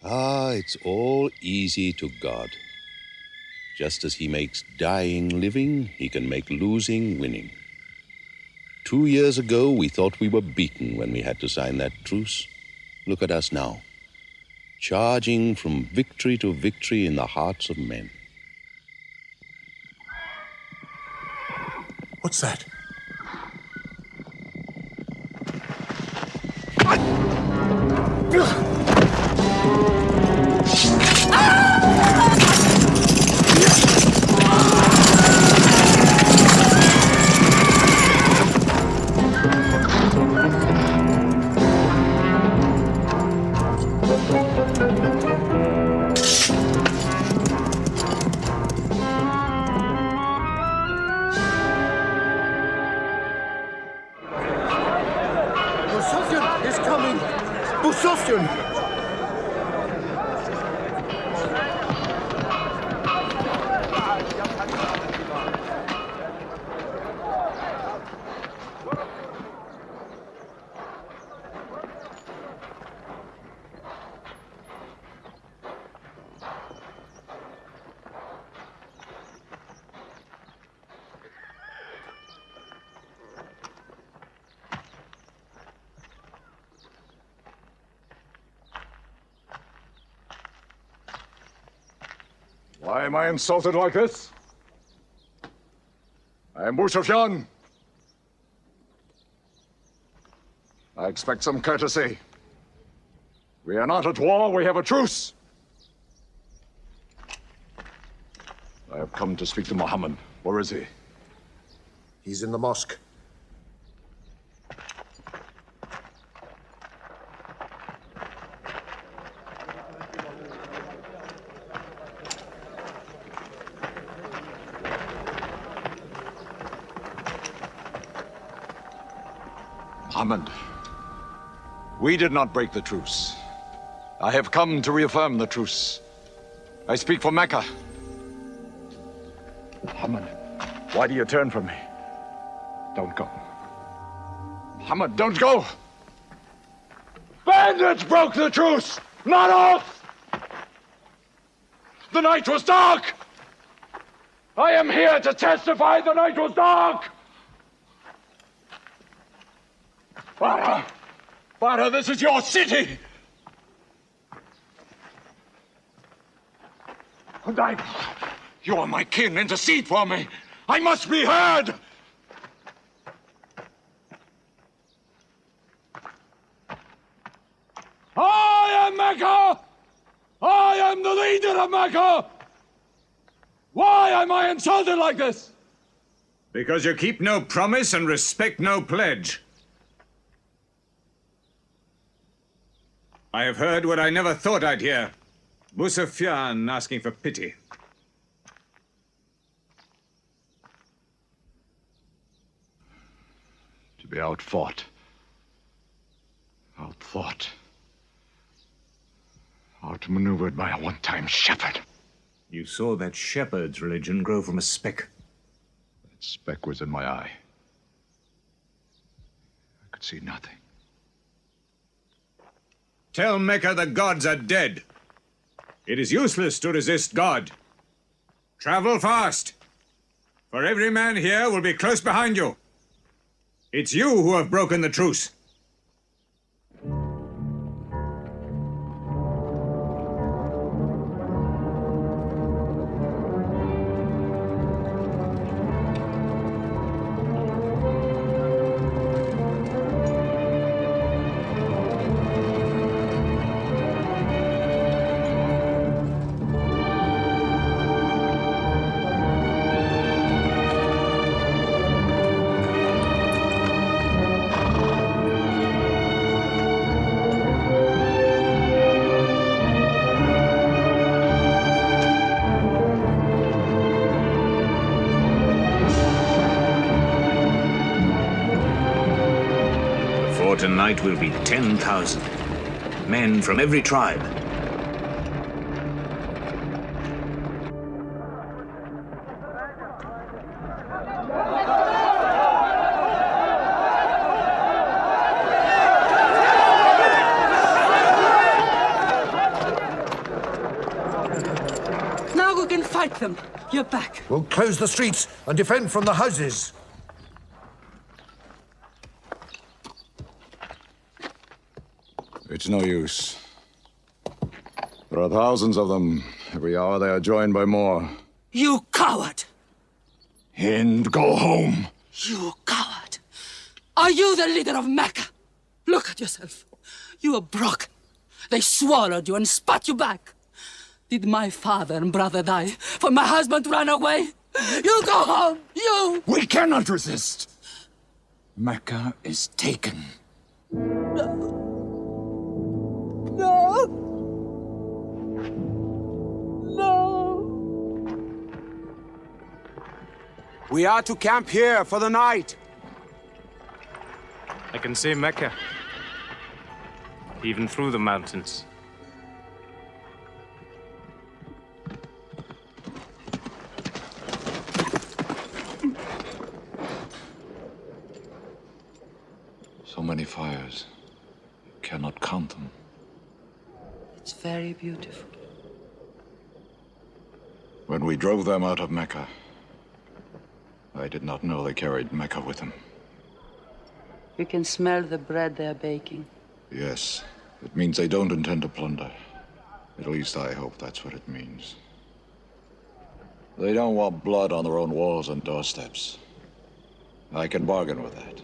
Ah, it's all easy to God. Just as he makes dying living, he can make losing winning. 2 years ago, we thought we were beaten when we had to sign that truce. Look at us now, charging from victory to victory in the hearts of men. What's that? Is coming! Busofyan! Why am I insulted like this? I am Busofyan. I expect some courtesy. We are not at war, we have a truce. I have come to speak to Mohammed. Where is he? He's in the mosque. Mohammed, we did not break the truce. I have come to reaffirm the truce. I speak for Mecca. Mohammed, why do you turn from me? Don't go. Mohammed, don't go! Bandits broke the truce, not us! The night was dark! I am here to testify the night was dark! Father, this is your city! And you are my kin, intercede for me! I must be heard! I am Mecca! I am the leader of Mecca! Why am I insulted like this? Because you keep no promise and respect no pledge. I have heard what I never thought I'd hear. Busofyan asking for pity. To be outfought, outmaneuvered by a one-time shepherd. You saw that shepherd's religion grow from a speck. That speck was in my eye. I could see nothing. Tell Mecca the gods are dead. It is useless to resist God. Travel fast, for every man here will be close behind you. It's you who have broken the truce. tonight will be 10,000. Men from every tribe. Now we can fight them. You're back. We'll close the streets and defend from the houses. It's no use. There are thousands of them. Every hour they are joined by more. You coward! Hind, go home. You coward! Are you the leader of Mecca? Look at yourself. You are broken. They swallowed you and spat you back. Did my father and brother die for my husband to run away? You go home! You! We cannot resist! Mecca is taken. No! No! We are to camp here for the night. I can see Mecca. Even through the mountains. So many fires. You cannot count them. It's very beautiful. When we drove them out of Mecca, I did not know they carried Mecca with them. We can smell the bread they're baking. Yes, it means they don't intend to plunder. At least I hope that's what it means. They don't want blood on their own walls and doorsteps. I can bargain with that.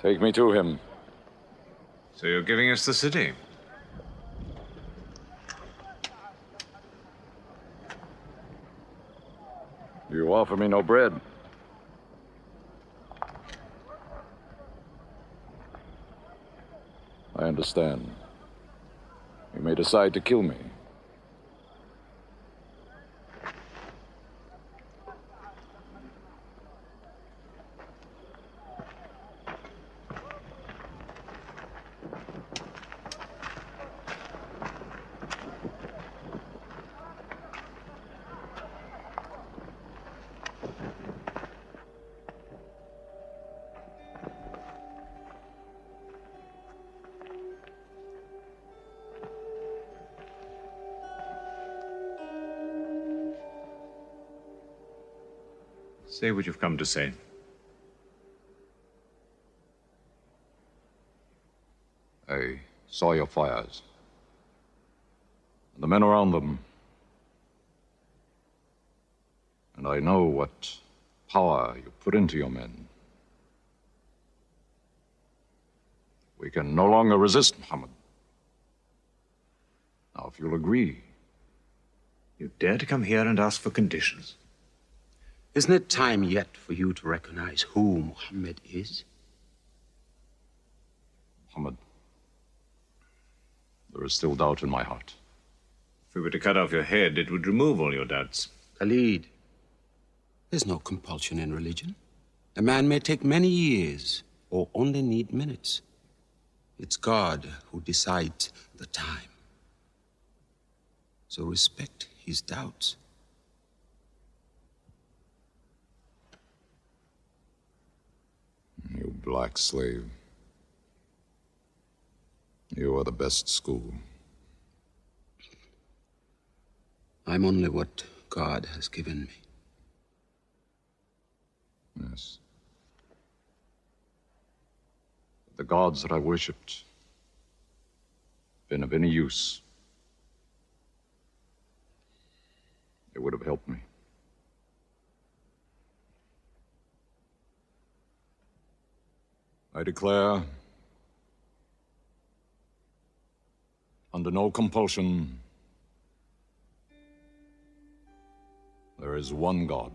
Take me to him. So you're giving us the city? You offer me no bread. I understand. You may decide to kill me. Say what you've come to say. I saw your fires. And the men around them. And I know what power you put into your men. We can no longer resist, Mohammed. Now, if you'll agree. You dare to come here and ask for conditions? Isn't it time yet for you to recognize who Mohammed is? Mohammed, there is still doubt in my heart. If we were to cut off your head, it would remove all your doubts. Khalid, there's no compulsion in religion. A man may take many years or only need minutes. It's God who decides the time. So respect his doubts. You black slave. You are the best school. I'm only what God has given me. Yes. The gods that I worshipped, been of any use, it would have helped me. I declare, under no compulsion, there is one God.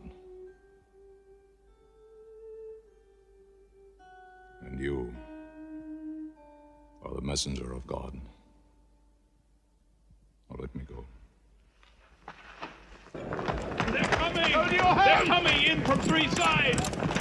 And you are the messenger of God. Now let me go. They're coming! They're coming in from three sides!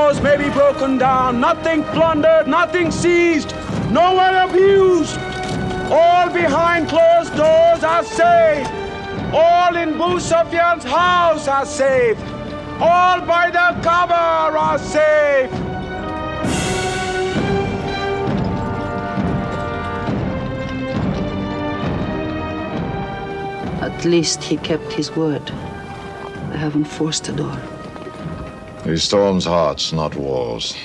doors may be broken down, nothing plundered, nothing seized, no one abused. All behind closed doors are safe. All in Abu Sufyan's house are safe. All by the cover are safe. At least he kept his word. I haven't forced the door. He storms hearts, not walls.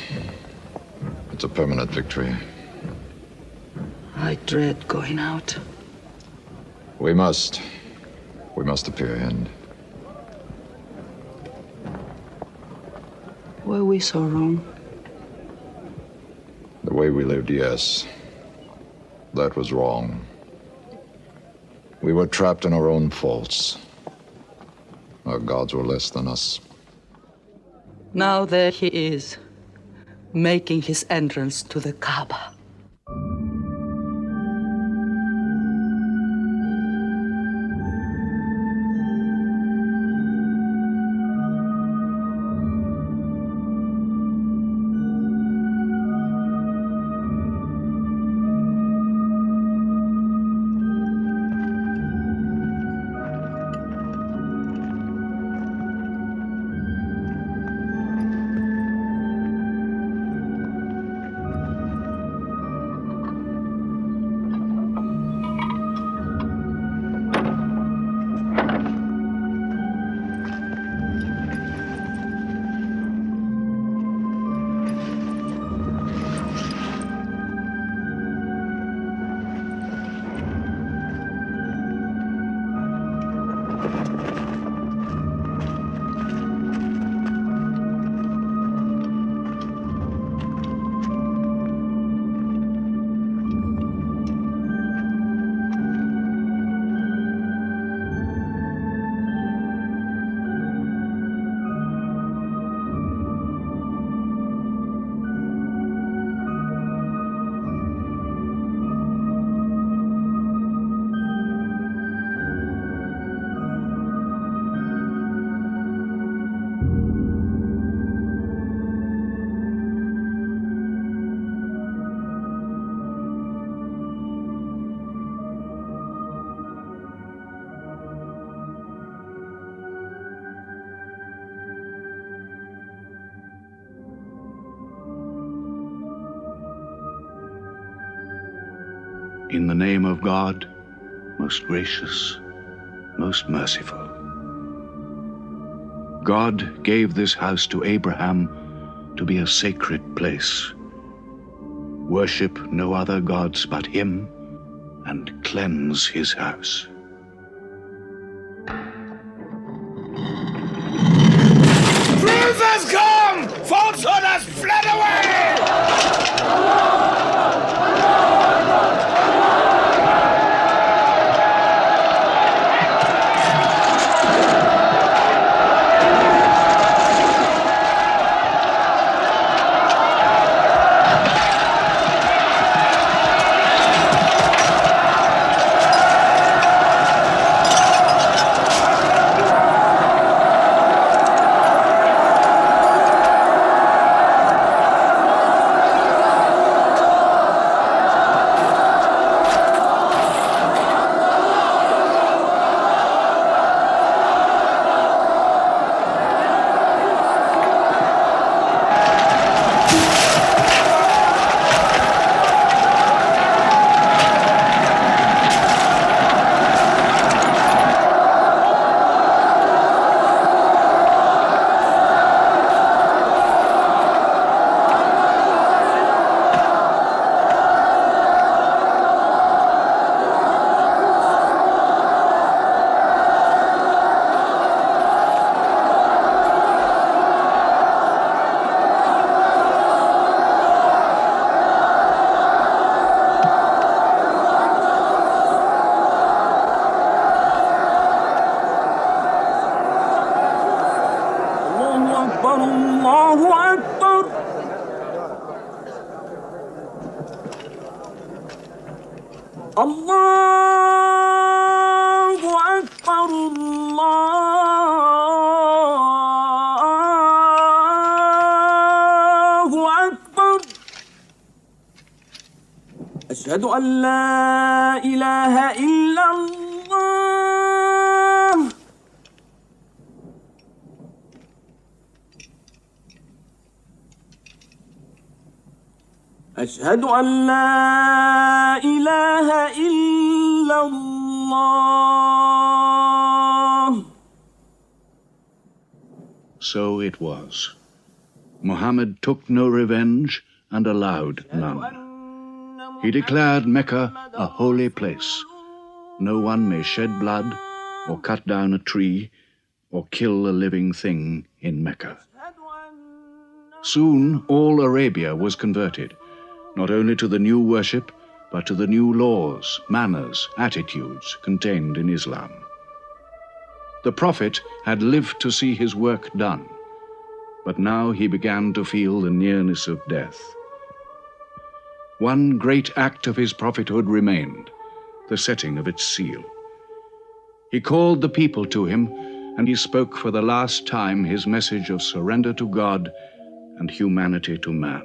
It's a permanent victory. I dread going out. We must. We must appear in. Were we so wrong? The way we lived, yes. That was wrong. We were trapped in our own faults. Our gods were less than us. Now there he is, making his entrance to the Kaaba. In the name of God, most gracious, most merciful. God gave this house to Abraham to be a sacred place. Worship no other gods but him, and cleanse his house. Truth has come! Falsehood has fled away! أشهد أن لا إله إلا الله. أشهد أن لا إله إلا الله. So it was. Mohammed took no revenge and allowed none. He declared Mecca a holy place. No one may shed blood or cut down a tree or kill a living thing in Mecca. Soon all Arabia was converted, not only to the new worship, but to the new laws, manners, attitudes contained in Islam. The Prophet had lived to see his work done, but now he began to feel the nearness of death. One great act of his prophethood remained, the setting of its seal. He called the people to him, and he spoke for the last time his message of surrender to God and humanity to man.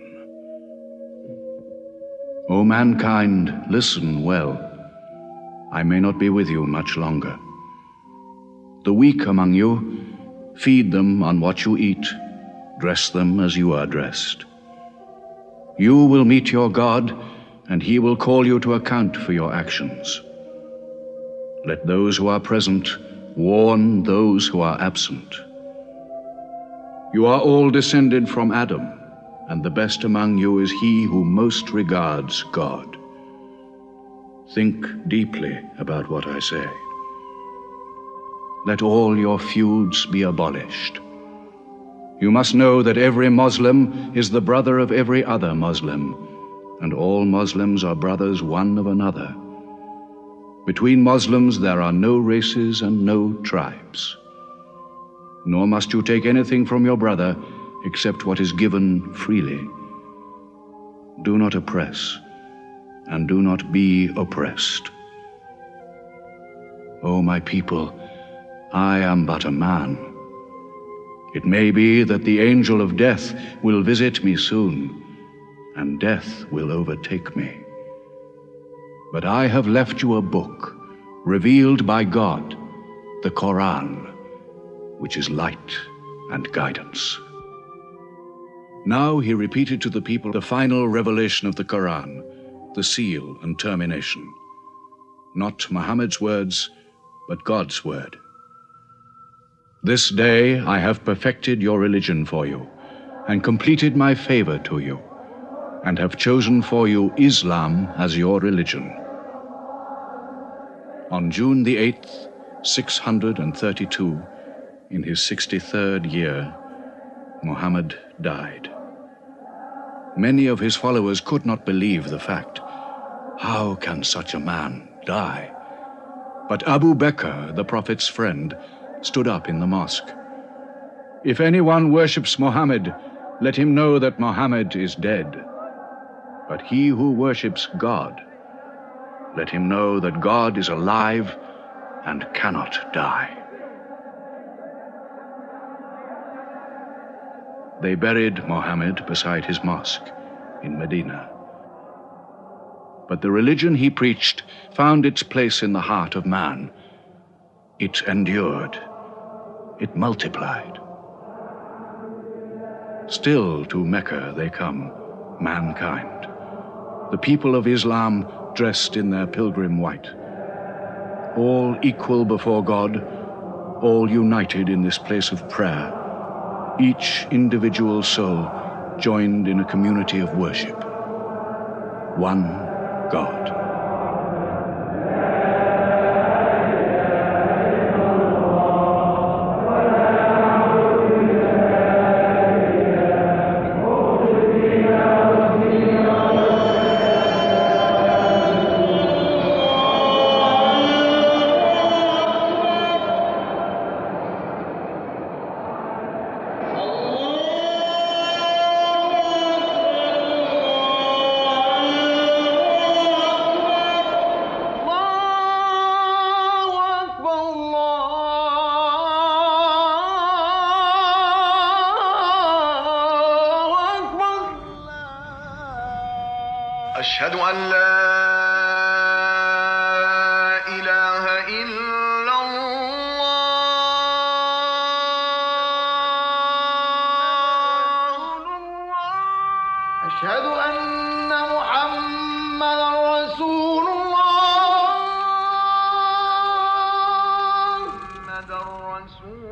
O mankind, listen well. I may not be with you much longer. The weak among you, feed them on what you eat, dress them as you are dressed. You will meet your God, and he will call you to account for your actions. Let those who are present warn those who are absent. You are all descended from Adam, and the best among you is he who most regards God. Think deeply about what I say. Let all your feuds be abolished. You must know that every Muslim is the brother of every other Muslim, and all Muslims are brothers one of another. Between Muslims there are no races and no tribes. Nor must you take anything from your brother except what is given freely. Do not oppress, and do not be oppressed. O my people, I am but a man. It may be that the angel of death will visit me soon, and death will overtake me. But I have left you a book, revealed by God, the Quran, which is light and guidance. Now he repeated to the people the final revelation of the Quran, the seal and termination. Not Muhammad's words, but God's word. This day I have perfected your religion for you, and completed my favor to you, and have chosen for you Islam as your religion. On June the 8th, 632, in his 63rd year, Muhammad died. Many of his followers could not believe the fact. How can such a man die? But Abu Bakr, the Prophet's friend, stood up in the mosque. If anyone worships Muhammad, let him know that Muhammad is dead. But he who worships God, let him know that God is alive and cannot die. They buried Muhammad beside his mosque in Medina. But the religion he preached found its place in the heart of man. It endured. It multiplied. Still to Mecca they come, mankind. The people of Islam dressed in their pilgrim white. All equal before God, all united in this place of prayer. Each individual soul joined in a community of worship. One God. أشهد أن لا إله إلا الله أشهد أن محمدا رسول الله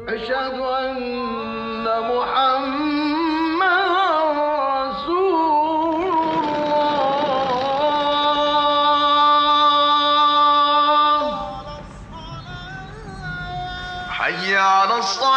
أشهد أن محمدا الصلاة